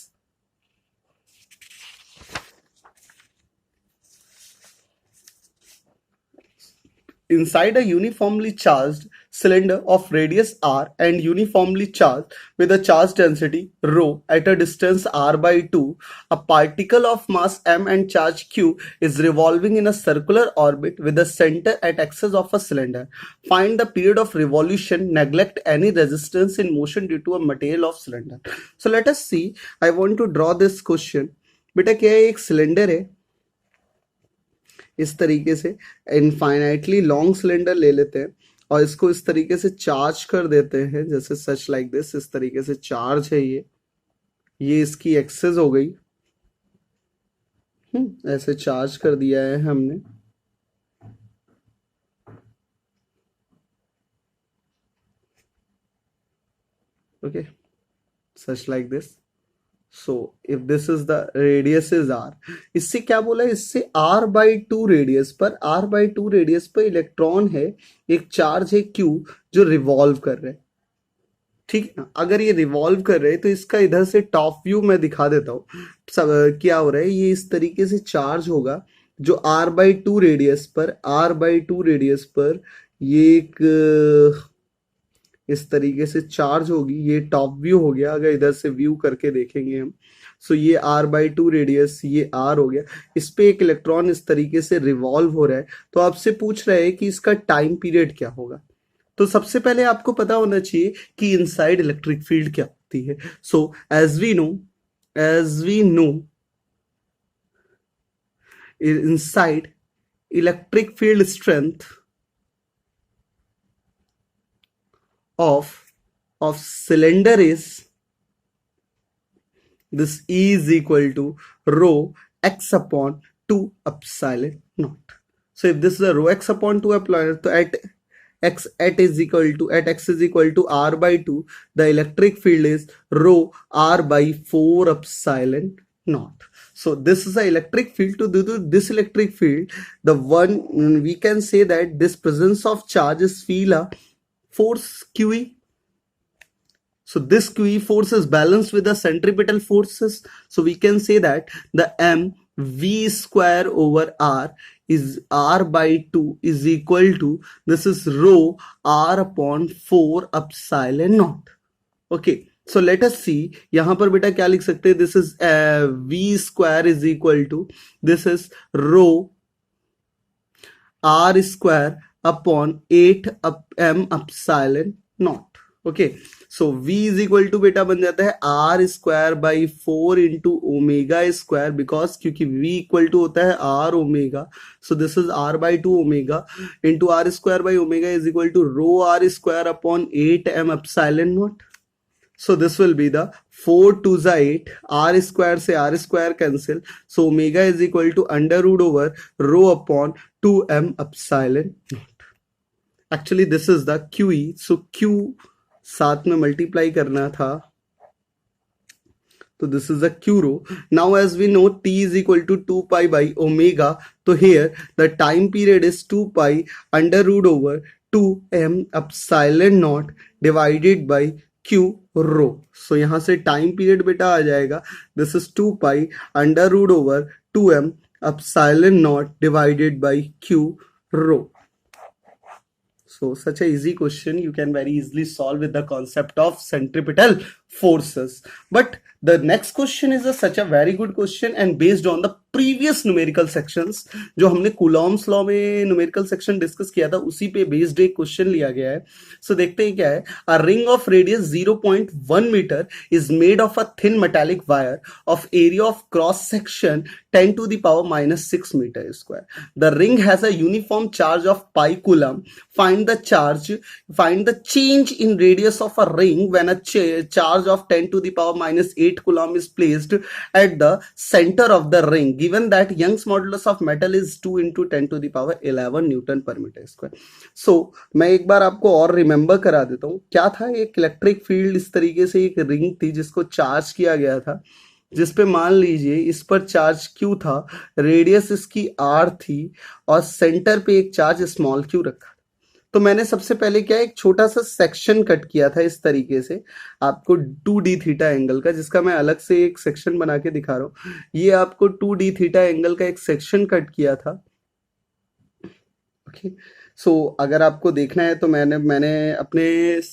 [SPEAKER 1] inside a uniformly charged cylinder of radius r and uniformly charged with a charge density rho at a distance r/2, a particle of mass m and charge q is revolving in a circular orbit with the center at axis of a cylinder. Find the period of revolution, neglect any resistance in motion due to a material of cylinder. So let us see, I want to draw this question. बेटा क्या है, एक cylinder है इस तरीके से, infinitely long cylinder ले लेते हैं, और इसको इस तरीके से चार्ज कर देते हैं, जैसे सच लाइक दिस, इस तरीके से चार्ज है ये इसकी एक्सेस हो गई। ऐसे चार्ज कर दिया है हमने। Okay, such like this. So if this is the radius is r, इससे क्या बोला है, इससे r/2 रेडियस पर, r/2 रेडियस पर इलेक्ट्रॉन है, एक चार्ज है q जो रिवॉल्व कर रहे हैं। ठीक है ना, अगर ये रिवॉल्व कर रहे हैं तो इसका इधर से टॉप व्यू मैं दिखा देता हूँ। सब क्या हो रहा है, ये इस तरीके से चार्ज होगा जो r/2 रेडियस पर, r/2 रेडियस पर ये एक इस तरीके से चार्ज होगी। ये टॉप व्यू हो गया, अगर इधर से व्यू करके देखेंगे हम। सो ये r/2 रेडियस, ये r हो गया, इस पे एक इलेक्ट्रॉन इस तरीके से रिवॉल्व हो रहा है। तो आपसे पूछ रहे हैं कि इसका टाइम पीरियड क्या होगा। तो सबसे पहले आपको पता होना चाहिए कि इनसाइड इलेक्ट्रिक फील्ड क्या होती है। So as we know inside electric field strength of cylinder is, this E is equal to rho x upon 2 epsilon naught. So if this is a rho x upon 2 epsilon, so at x is equal to r/2, the electric field is rho r/4 epsilon naught. So this is the electric field. To do this electric field, the one we can say that this presence of charge is feel a force QE. So this QE force is balanced with the centripetal forces. So we can say that the mv square over r is r/2 is equal to, this is rho r upon 4 epsilon naught. Okay, so let us see, यहां पर बेटा क्या लिख सकते हैं, this is v square is equal to, this is rho r square upon 8 m epsilon naught. Okay, so v is equal to बेटा बन जाता है r square by 4 into omega square, because क्योंकि v इक्वल टू होता है r omega. So this is r/2 omega into r square by omega is equal to rho r square upon 8 m epsilon naught. So this will be the 4 2 is 8, r square से r square cancel, so omega is equal to under root over rho upon 2m epsilon naught. Actually this is the QE, so Q साथ में multiply करना था, तो this is a Q rho. Now as we know t is equal to 2 pi by omega, तो here the time period is 2 pi under root over 2m epsilon naught divided by Q रो. सो यहां से time period बेटा आ जाएगा, this is 2 pi under root over 2m epsilon naught divided by Q rho. So such a easy question you can very easily solve with the concept of centripetal forces. But the next question is such a very good question and based on the previous numerical sections, जो हमने Coulomb's law में numerical section discuss किया था, उसी पे based एक question लिया गया है. So देखते हैं क्या है. A ring of radius 0.1 meter is made of a thin metallic wire of area of cross section 10 to the power minus 6 meter square. The ring has a uniform charge of pi coulomb. Find the change in radius of a ring when a charge of 10 to the power minus 8 coulomb is placed at the center of the ring, given that Young's modulus of metal is 2 into 10 to the power 11 Newton per meter square. So मैं एक बार आपको और remember करा देता हूँ. क्या था, एक इलेक्ट्रिक फील्ड इस तरीके से एक रिंग थी जिसको चार्ज किया गया था, जिस पे मान लीजिए इस पर चार्ज Q था, रेडियस इसकी R थी और सेंटर पे एक चार्ज स्मॉल q रखा. तो मैंने सबसे पहले क्या, एक छोटा सा सेक्शन कट किया था इस तरीके से आपको 2d थीटा एंगल का, जिसका मैं अलग से एक सेक्शन बना के दिखा रहा हूं. ये आपको 2d थीटा एंगल का एक सेक्शन कट किया था. ओके, सो अगर आपको देखना है तो मैंने अपने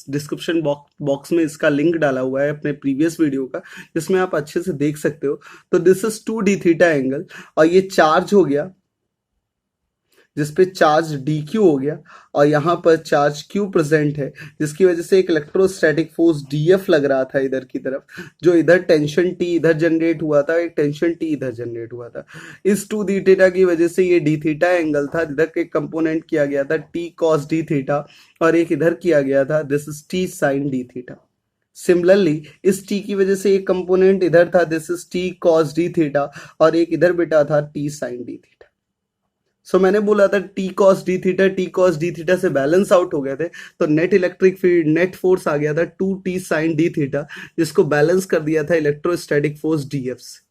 [SPEAKER 1] डिस्क्रिप्शन बॉक्स में इसका लिंक डाला हुआ है अपने प्रीवियस वीडियो का, जिसमें आप अच्छे से देख सकते हो. तो this is 2d theta angle और ये चार्ज हो गया, जिसपे चार्ज dq हो गया और यहाँ पर चार्ज q प्रेजेंट है, जिसकी वजह से एक इलेक्ट्रोस्टैटिक फोर्स df लग रहा था इधर की तरफ, जो इधर टेंशन T इधर जनरेट हुआ था, एक टेंशन T इधर जनरेट हुआ था। इस 2 डी थीटा की वजह से ये डी थीटा एंगल था, इधर के कंपोनेंट किया गया था T cos d थीटा और एक इधर किया गया था this is T sin d theta. Similarly इस T की वजह से एक कंपोनेंट इधर था this is T cos d theta और एक इधर बेटा था T sin d theta. So मैंने बोला था T cos d theta T cos d theta से बैलेंस आउट हो गए थे, तो net electric field net force आ गया था 2T sin d थीटा, जिसको बैलेंस कर दिया था इलेक्ट्रोस्टैटिक फोर्स dF से।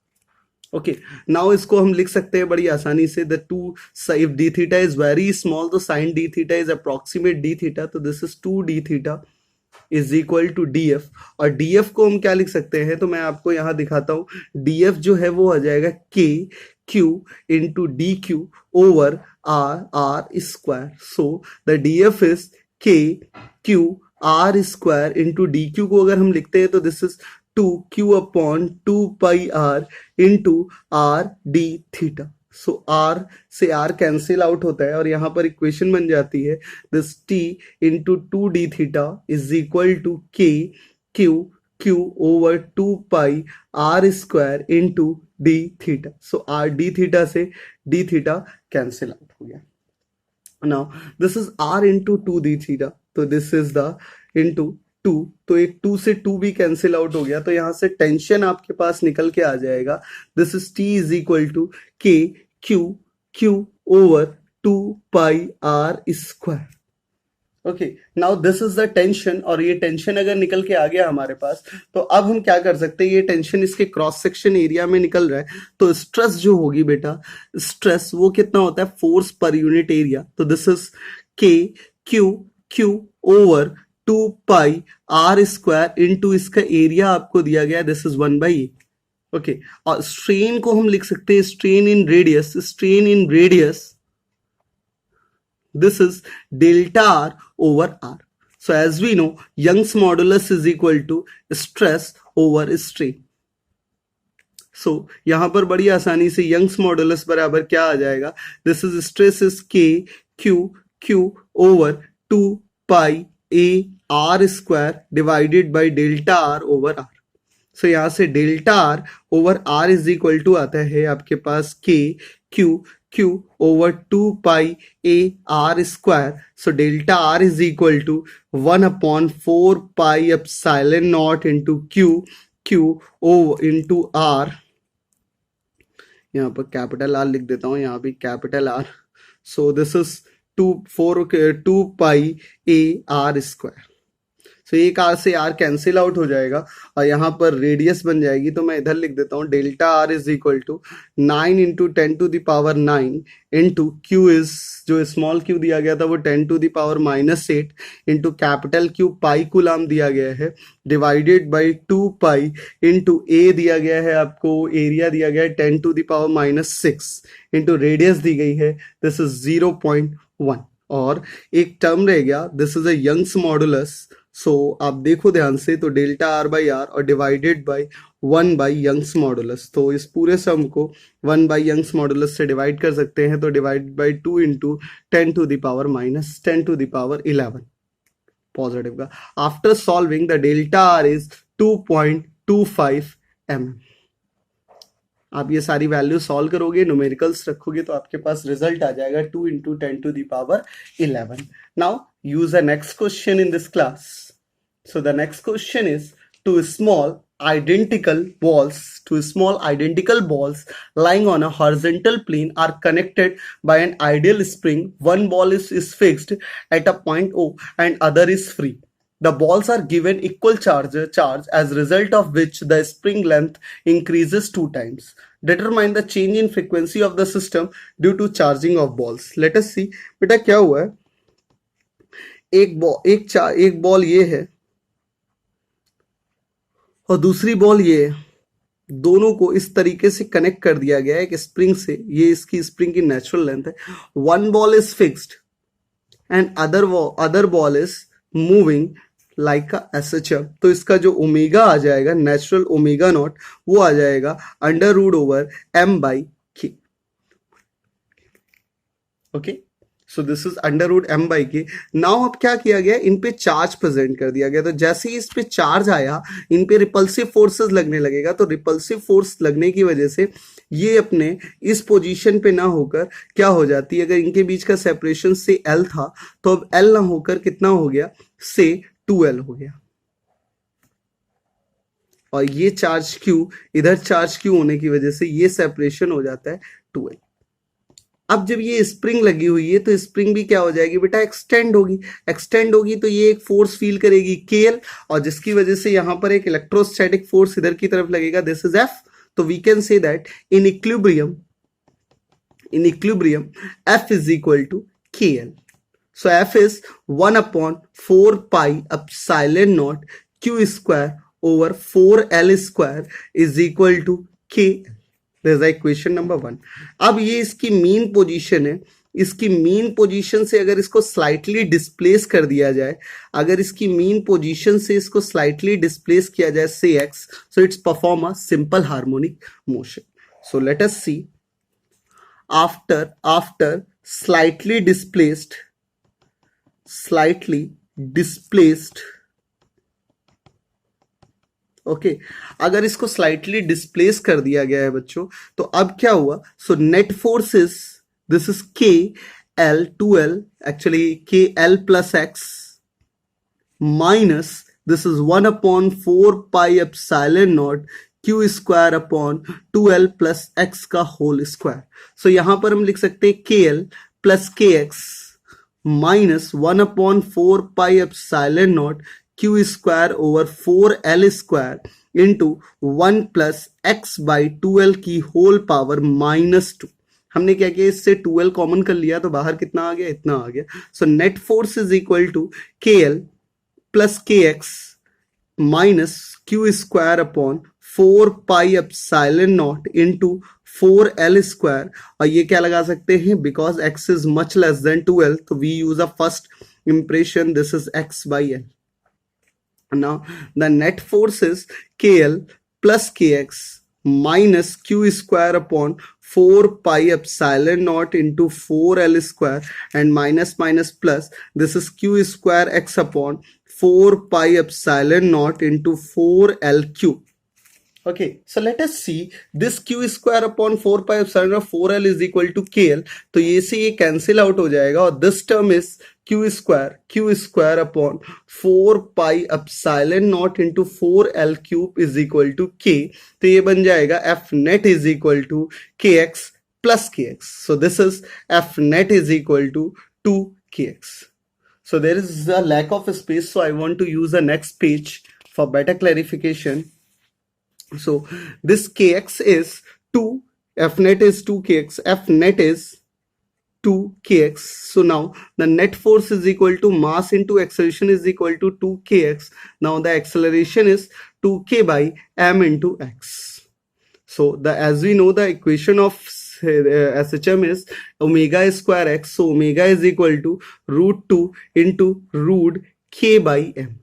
[SPEAKER 1] ओके, नाउ इसको हम लिख सकते हैं बड़ी आसानी से, the two if d theta is very small तो sine d theta is approximate d theta, तो this is 2D theta is equal to DF। और DF को हम क्या लिख सकते हैं, तो मैं आपको यहां दिखाता हूं। DF जो है वो आ जाएगा K Q into DQ over R square. So the DF is K Q R square into DQ को अगर हम लिखते हैं तो this is 2Q upon 2 pi R इंटू R D theta. So R से R कैंसिल आउट होता है और यहाँ पर इक्वेशन बन जाती है this T into 2D theta is equal to K Q over 2 pi R square into D theta. So R D theta से D थीटा कैंसिल आउट हो गया। Now this is R into 2D theta, तो this is the into 2, तो एक 2 से 2 भी cancel out हो गया, तो यहां से टेंशन आपके पास निकल के आ जाएगा this is T is equal to K Q over 2 pi R square. Okay, now this is the tension, और ये टेंशन अगर निकल के आ गया हमारे पास, तो अब हम क्या कर सकते हैं, ये टेंशन इसके क्रॉस सेक्शन एरिया में निकल रहा है, तो स्ट्रेस जो होगी बेटा, स्ट्रेस वो कितना होता है, फोर्स पर यूनिट एरिया, तो this is K Q over 2 pi R square into इसका एरिया आपको दिया गया, दिस इज 1/A। ओके, और स्ट्रेन को हम लिख सकते हैं strain in radius, this is delta R over R. So as we know, Young's modulus is equal to stress over strain. So यहां पर बड़ी आसानी से Young's modulus बराबर क्या आ जाएगा, this is stress is K Q over 2 pi A R square divided by delta R over R. So यहां से delta R over R is equal to आता है आपके पास K Q over 2 pi A R square. So delta R is equal to 1 upon 4 pi epsilon naught into Q over into R. यहाँ पर capital R लिख देता हूँ, यहाँ भी capital R. So this is 2 pi A R square. तो एक R से R कैंसिल आउट हो जाएगा और यहाँ पर रेडियस बन जाएगी, तो मैं इधर लिख देता हूँ delta R is equal to 9 into 10 to the power 9 into Q is, जो स्मॉल Q दिया गया था वो 10 to the power -8 into capital Q pi coulomb दिया गया है, divided by 2 pi into A दिया गया है आपको, एरिया दिया गया है 10 to the power -6 into radius दी गई है दिस इज 0.1, और एक टर्म रह गया this is a Young's modulus. So आप देखो ध्यान से, तो डेल्टा R बाई R और divided by 1 by Young's modulus, तो इस पूरे सम को 1 बाई यंग्स मॉडुलस से डिवाइड कर सकते हैं, तो divide by 2 into 10 to the power -10 to the power 11 positive का। After solving the delta R is 2.25 mm। आप ये सारी वैल्यू सॉल्व करोगे, न्यूमेरिकल्स रखोगे, तो आपके पास रिजल्ट आ जाएगा 2 into 10 to the power 11। Now use the next question in this class. So the next question is, two small identical balls lying on a horizontal plane are connected by an ideal spring. One ball is fixed at a point O and other is free. The balls are given equal charge as result of which the spring length increases 2 times. Determine the change in frequency of the system due to charging of balls. Let us see. बेटा क्या हुआ है, एक ball ये है और दूसरी ball ये है, दोनों को इस तरीके से कनेक्ट कर दिया गया है एक स्प्रिंग से, ये इसकी स्प्रिंग की नेचुरल लेंथ है। One ball is fixed and other ball is moving like a SHM, तो इसका जो ओमेगा आ जाएगा, नेचुरल ओमेगा नॉट, वो आ जाएगा under root over m/k। Okay, so this is under root m by k. Now अब क्या किया गया, इन पे चार्ज प्रेजेंट कर दिया गया, तो जैसे ही इस पे चार्ज आया इन पे रिपल्सिव फोर्सेस लगने लगेगा, तो रिपल्सिव फोर्स लगने की वजह से ये अपने इस पोजीशन पे ना होकर क्या हो जाती है, अगर इनके बीच का सेपरेशन से एल था तो अब एल ना होकर कितना हो गया, से 2l हो गया, और ये चार्ज क्यू इधर चार्ज क्यू होने की वजह से ये सेपरेशन हो जाता है 2l। अब जब ये स्प्रिंग लगी हुई है तो स्प्रिंग भी क्या हो जाएगी बेटा, एक्सटेंड होगी, एक्सटेंड होगी तो ये एक फोर्स फील करेगी KL, और जिसकी वजह से यहां पर एक इलेक्ट्रोस्टैटिक फोर्स इधर की तरफ लगेगा, दिस इज F। तो we can say that in equilibrium F is equal to KL। So F is 1 upon 4 pi epsilon naught Q square over 4L square is equal to KL। This is equation number 1। अब ये इसकी mean position है, इसकी mean position से अगर इसको slightly displace कर दिया जाए, अगर इसकी मीन पोजीशन से इसको स्लाइटली डिस्प्लेस किया जाए से x, so it's perform a simple harmonic motion। So let us see after slightly displaced okay अगर इसको स्लाइटली डिस्प्लेस कर दिया गया है बच्चों, तो अब क्या हुआ, सो net force is this is के एल 2l, एक्चुअली के l plus x minus this is 1 upon 4 pi epsilon not Q square upon 2l plus x का होल स्क्वायर। सो यहां पर हम लिख सकते हैं के l plus k x minus 1 upon 4 pi epsilon not Q square over 4l square into 1 plus x by 2l की whole power -2। हमने क्या किया, इससे 2l कॉमन कर लिया तो बाहर कितना आ गया, इतना आ गया। So net force is equal to k l plus k x minus q square upon 4 pi epsilon naught into 4l square, और ये क्या लगा सकते हैं, because x is much less than 2l, तो we use a first impression, this is x by l। Now the net force is KL plus KX minus Q square upon 4 pi epsilon naught into 4L square and minus plus, this is Q square X upon 4 pi epsilon naught into 4L cube। Okay, so let us see this Q square upon 4 pi epsilon of 4L is equal to KL, तो ये से ये cancel out हो जाएगा, और this term is Q square upon 4 pi epsilon naught into 4L cube is equal to K, तो ये बन जाएगा F net is equal to KX plus KX। So this is F net is equal to 2KX। So there is a lack of space, so I want to use the next page for better clarification। So this kx is 2, f net is 2kx, f net is 2kx। so now the net force is equal to mass into acceleration is equal to 2kx। now the acceleration is 2k by m into x। so the as we know the equation of SHM is omega square x, so omega is equal to √2 into root k by m,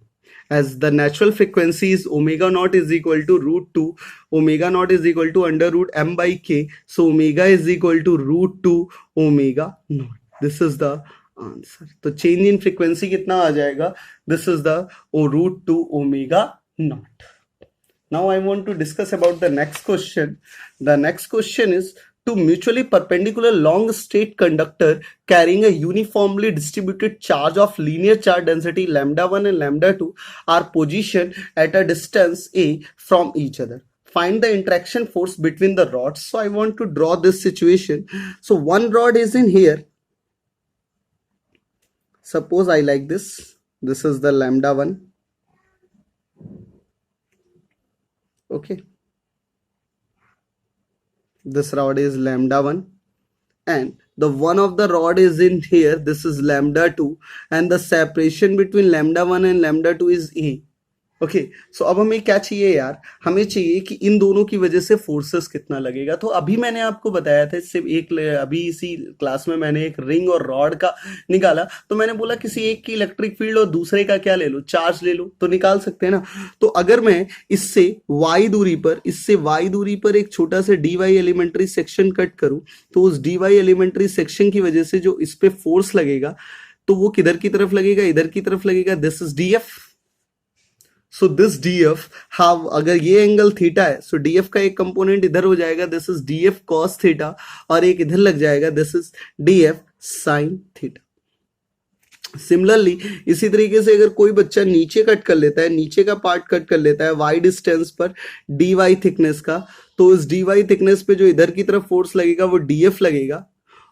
[SPEAKER 1] as the natural frequency is omega naught is equal to √2, omega naught is equal to under root m by k, so omega is equal to √2 omega naught। this is the answer। तो change in frequency कितना आ जाएगा, this is the √2 omega naught। now I want to discuss about the next question। the next question is, two mutually perpendicular long straight conductor carrying a uniformly distributed charge of linear charge density λ1 and λ2 are positioned at a distance a from each other। Find the interaction force between the rods। so I want to draw this situation। so one rod is in here, suppose I like this, this is the λ1, okay, this rod is λ1, and the one of the rod is in here, this is λ2, and the separation between λ1 and λ2 is a, okay, so अब हमें क्या चाहिए यार, हमें चाहिए कि इन दोनों की वजह से फोर्सेस कितना लगेगा। तो अभी मैंने आपको बताया था सिर्फ अभी इसी क्लास में मैंने एक रिंग और रॉड का निकाला, तो मैंने बोला किसी एक की इलेक्ट्रिक फील्ड और दूसरे का क्या ले लो, चार्ज ले लो, तो निकाल सकते हैं ना। तो अगर मैं इससे y दूरी पर एक छोटा सा dy एलिमेंट्री सेक्शन कट करूं, तो उस dy एलिमेंट्री सेक्शन की वजह से जो इस पे फोर्स लगेगा, तो वो किधर की तरफ लगेगा, इधर की तरफ लगेगा। This is df। So this df हाव, अगर ये एंगल थीटा है, सो df का एक कंपोनेंट इधर हो जाएगा, this is df cos theta, और एक इधर लग जाएगा, this is df sin theta. Similarly इसी तरीके से अगर कोई बच्चा नीचे कट कर लेता है, नीचे का पार्ट कट कर लेता है y डिस्टेंस पर dy थिकनेस का, तो इस dy थिकनेस पे जो इधर की तरफ फोर्स लगेगा वो df लगेगा,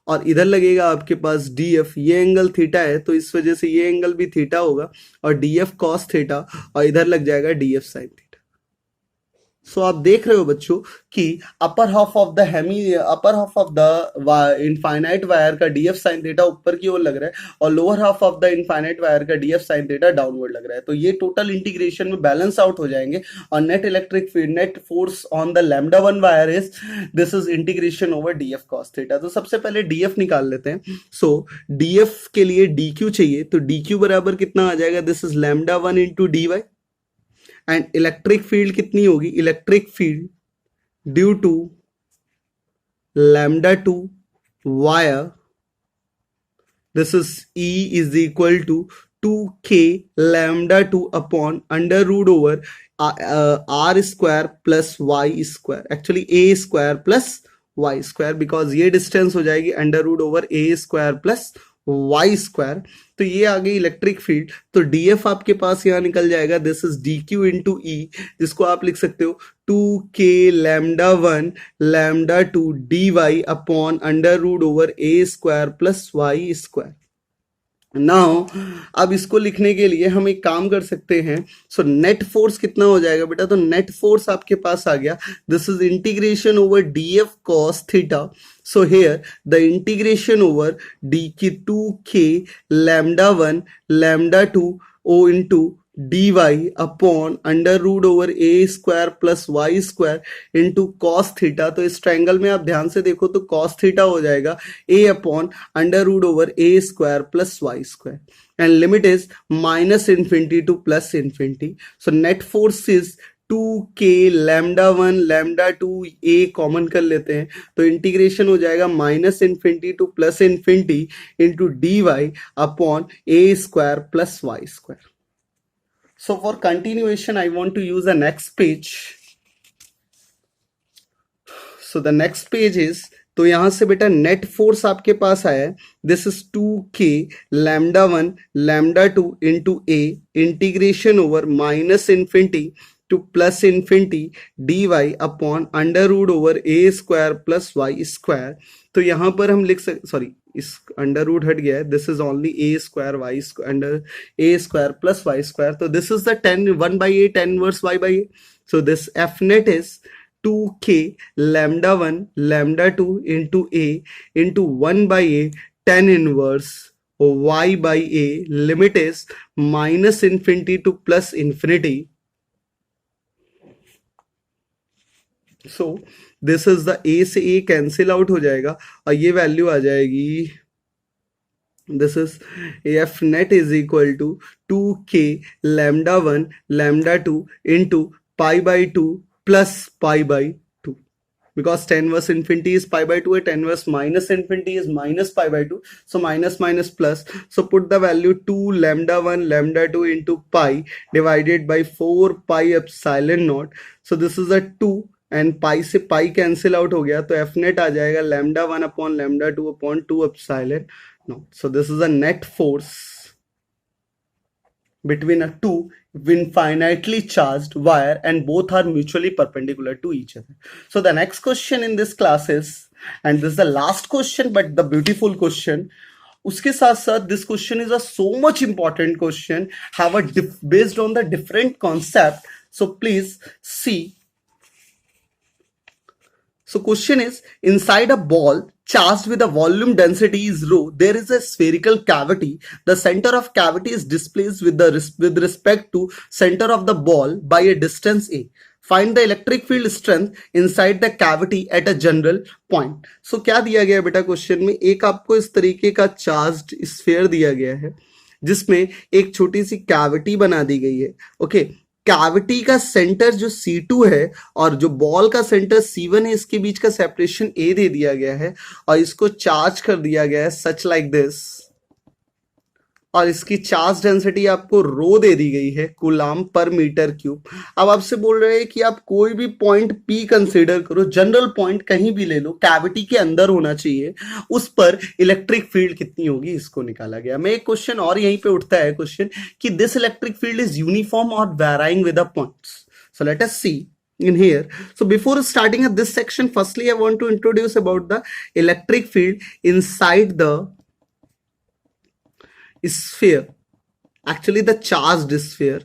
[SPEAKER 1] और इधर लगेगा आपके पास df। ये एंगल थीटा है तो इस वजह से ये एंगल भी थीटा होगा, और df cos थीटा, और इधर लग जाएगा df sin थीटा। सो आप देख रहे हो बच्चों कि upper half of the infinite wire का df sin थीटा ऊपर की ओर लग रहा है, और lower half of the infinite wire का df sin थीटा डाउनवर्ड लग रहा है। तो ये टोटल इंटीग्रेशन में बैलेंस आउट हो जाएंगे, और net electric field, net force on the lambda one wire is this is integration over df cos theta. तो सबसे पहले df निकाल लेते हैं। सो df के लिए dq चाहिए, तो dq बराबर कितना आ जाएगा, this is lambda one into dy। And electric field कितनी होगी, electric field due to lambda two wire, this is E is equal to 2k lambda two upon under root over r square plus y square, actually a square plus y square, because ये distance हो जाएगी under root over a square plus y square. तो ये आ गई electric field. तो df आपके पास यहां निकल जाएगा, this is dq into E, जिसको आप लिख सकते हो 2k lambda one lambda two dy upon under root over a square plus y square. Now अब इसको लिखने के लिए हम एक काम कर सकते हैं। सो नेट फोर्स कितना हो जाएगा बेटा, तो नेट फोर्स आपके पास आ गया, this is integration over df cos theta. So here the integration over d की 2k lambda one lambda two O into dy upon under root over a square plus y square into cos theta. तो इस triangle में आप ध्यान से देखो तो cos theta हो जाएगा a upon under root over a square plus y square, and limit is minus infinity to plus infinity. So net force is 2k lambda one lambda two a common कर लेते हैं, तो integration हो जाएगा minus infinity to plus infinity into d y upon a square plus y square. So for continuation, I want to use the next page. So the next page is, तो यहां से बेटा नेट फोर्स आपके पास आया है, this is 2k lambda one lambda two into a integration over minus infinity to plus infinity d y upon under root over a square plus y square. तो यहां पर हम लिख सकते, सॉरी इस अंडर रूट हट गया है, this is only a square y under a square plus y square. तो this is the 10 1 by a 10 inverse y by a। So this F net is 2k lambda 1 lambda 2 into a into 1 by a 10 inverse y by a, limit is minus infinity to plus infinity। So this is the a से a cancel out हो जाएगा, और ये value आ जाएगी, this is f net is equal to 2k lambda 1 lambda 2 into pi by 2 plus pi by 2, because 10 verse infinity is pi by 2 and 10 verse minus infinity is minus pi by 2, so minus minus plus, so put the value 2 lambda 1 lambda 2 into pi divided by 4 pi epsilon naught। so this is a 2 and pi से pi cancel out हो गया, तो F net आ जाएगा lambda one upon lambda two upon 2 epsilon naught. So this is a net force between a two infinitely charged wire and both are mutually perpendicular to each other. So the next question in this class is, and this is the last question but the beautiful question, उसके साथ साथ this question is a so much important question, have a based on the different concept, so please see. So question is, inside a ball charged with a volume density is rho, there is a spherical cavity. The center of cavity is displaced with respect to center of the ball by a distance a. Find the electric field strength inside the cavity at a general point. So क्या दिया गया बेटा question में, एक आपको इस तरीके का चार्ज्ड स्फीयर दिया गया है जिसमें एक छोटी सी कैविटी बना दी गई है. ओके, कैविटी का सेंटर जो C2 है और जो बॉल का सेंटर C1 है, इसके बीच का सेपरेशन A दे दिया गया है और इसको चार्ज कर दिया गया है सच लाइक दिस, और इसकी चार्ज डेंसिटी आपको रो दे दी गई है कूलाम पर मीटर क्यूब. अब आपसे बोल रहे हैं कि आप कोई भी पॉइंट P कंसीडर करो, जनरल पॉइंट कहीं भी ले लो, कैविटी के अंदर होना चाहिए, उस पर इलेक्ट्रिक फील्ड कितनी होगी इसको निकाला गया. मैं एक क्वेश्चन और यहीं पे उठता है क्वेश्चन कि this electric field is uniform और varying with the points. So let us see in here. So before starting at this section, firstly I want to introduce about the electric field inside the sphere, actually the charged sphere.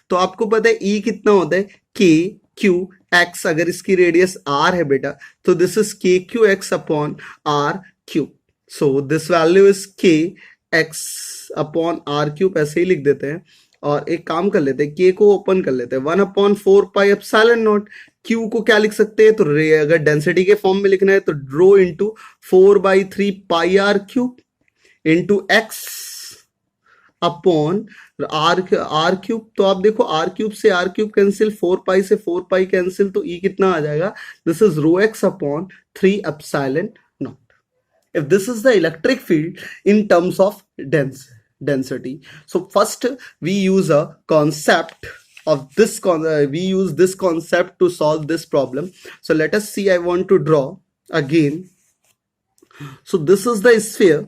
[SPEAKER 1] तो आपको पता है E कितना होता है, k q x. अगर इसकी radius r है बेटा तो this is k q x upon r cube. So this value is k x upon r cube, ऐसे ही लिख देते हैं. और एक काम कर लेते हैं, k को ओपन कर लेते हैं, 1/4 पाई एप्सिलॉन नॉट. Q को क्या लिख सकते हैं, तो अगर डेंसिटी के फॉर्म में लिखना है तो rho into 4/3 pi R cube into x upon R cube. तो आप देखो आर क्यूब से आर क्यूब कैंसिल, 4 पाई से 4 पाई कैंसिल, तो E कितना आ जाएगा, this is rho x upon 3 epsilon naught. If this is the electric field in terms of density. So first we use a concept of this we use this concept to solve this problem. So let us see, I want to draw again. So this is the sphere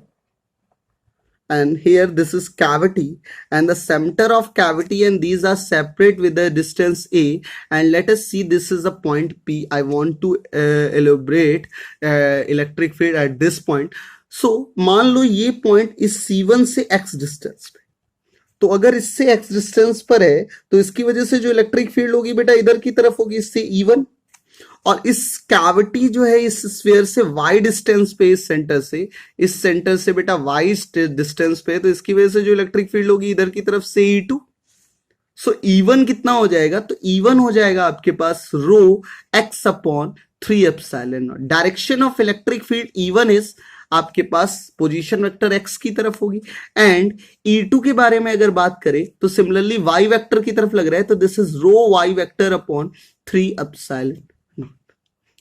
[SPEAKER 1] and here this is cavity and the center of cavity, and these are separate with the distance a, and let us see, this is a point P. I want to elaborate electric field at this point. So मान लो ये point इस C1 से x distance पे, तो अगर इससे x distance पर है तो इसकी वजह से जो इलेक्ट्रिक फील्ड होगी बेटा इधर की तरफ होगी, इससे E1. और इस कैविटी जो है इस स्फीयर से y डिस्टेंस पे, इस सेंटर से बेटा y डिस्टेंस पे, तो इसकी वजह से जो इलेक्ट्रिक फील्ड होगी इधर की तरफ से E2. सो E1 कितना हो जाएगा, तो E1 हो जाएगा आपके पास रो x upon 3 epsilon not. Direction of electric field E1 is आपके पास पोजीशन वेक्टर x की तरफ होगी. एंड E2 के बारे में अगर बात करें तो सिमिलरली y वेक्टर की तरफ लग रहा है, तो this is rho y vector upon 3 epsilon naught.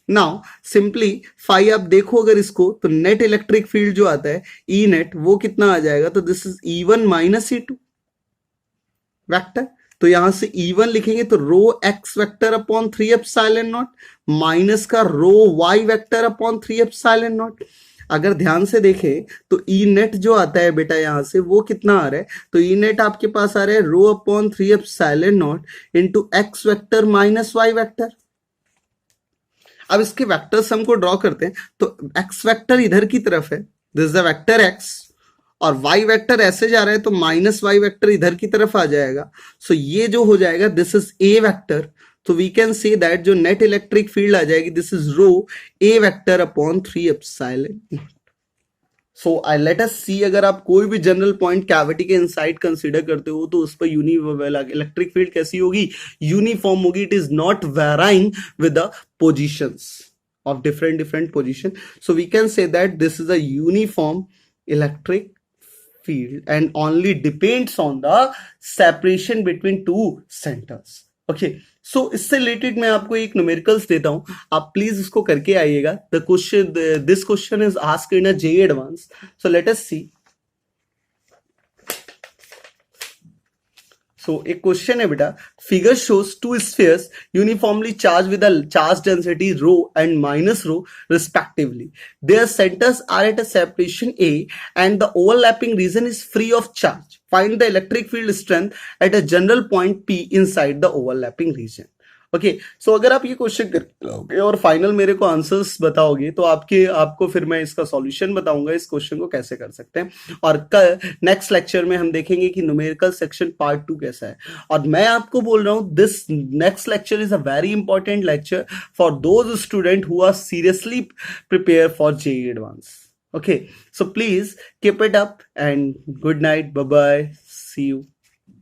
[SPEAKER 1] Now simply phi आप देखो अगर इसको, तो नेट इलेक्ट्रिक फील्ड जो आता है E नेट, वो कितना आ जाएगा, तो this is E1 minus E2 vector. तो यहां से E1 लिखेंगे तो रो x vector upon 3 epsilon naught minus का रो y vector upon 3 epsilon not. अगर ध्यान से देखें तो E नेट जो आता है बेटा यहां से वो कितना आ रहा है, तो E नेट आपके पास आ रहा है rho upon 3 epsilon naught into x vector minus y vector. अब इसके वेक्टर्स हमको ड्रॉ करते हैं, तो x वेक्टर इधर की तरफ है, this is the vector x, और y वेक्टर ऐसे जा रहा है तो माइनस y वेक्टर इधर की तरफ आ जाएगा. सो ये जो हो जाएगा दिस इज a वेक्टर. तो वी कैन से दैट जो नेट इलेक्ट्रिक फील्ड आ जाएगी this is rho a vector upon 3 epsilon naught. So I let us see, अगर आप कोई भी जनरल पॉइंट कैविटी के इनसाइड कंसीडर करते हो तो उस पर इलेक्ट्रिक फील्ड कैसी होगी, यूनिफॉर्म होगी. It is not varying with the positions of different position. So we can say that this is a uniform electric field and only depends on the separation between two centers. Okay, so इससे related मैं आपको एक numericals देता हूं, आप please इसको करके आइएगा. The question, this question is asked in a JEE advance. So let us see. So एक क्वेश्चन है बेटा, figure shows two spheres uniformly charged with a charge density rho and minus rho respectively. Their centres are at a separation A and the overlapping region is free of charge. Find the electric field strength at a general point P inside the overlapping region. Okay, so अगर आप ये question करोगे और final मेरे को answers बताओगे तो आपको फिर मैं इसका सॉल्यूशन बताऊंगा इस क्वेश्चन को कैसे कर सकते हैं। और नेक्स्ट लेक्चर में हम देखेंगे कि न्यूमेरिकल सेक्शन पार्ट 2 कैसा है। और मैं आपको बोल रहा हूं this next lecture is a very important lecture for those student who are seriously prepare for JEE advance. Okay, so please keep it up and good night. Bye bye. See you.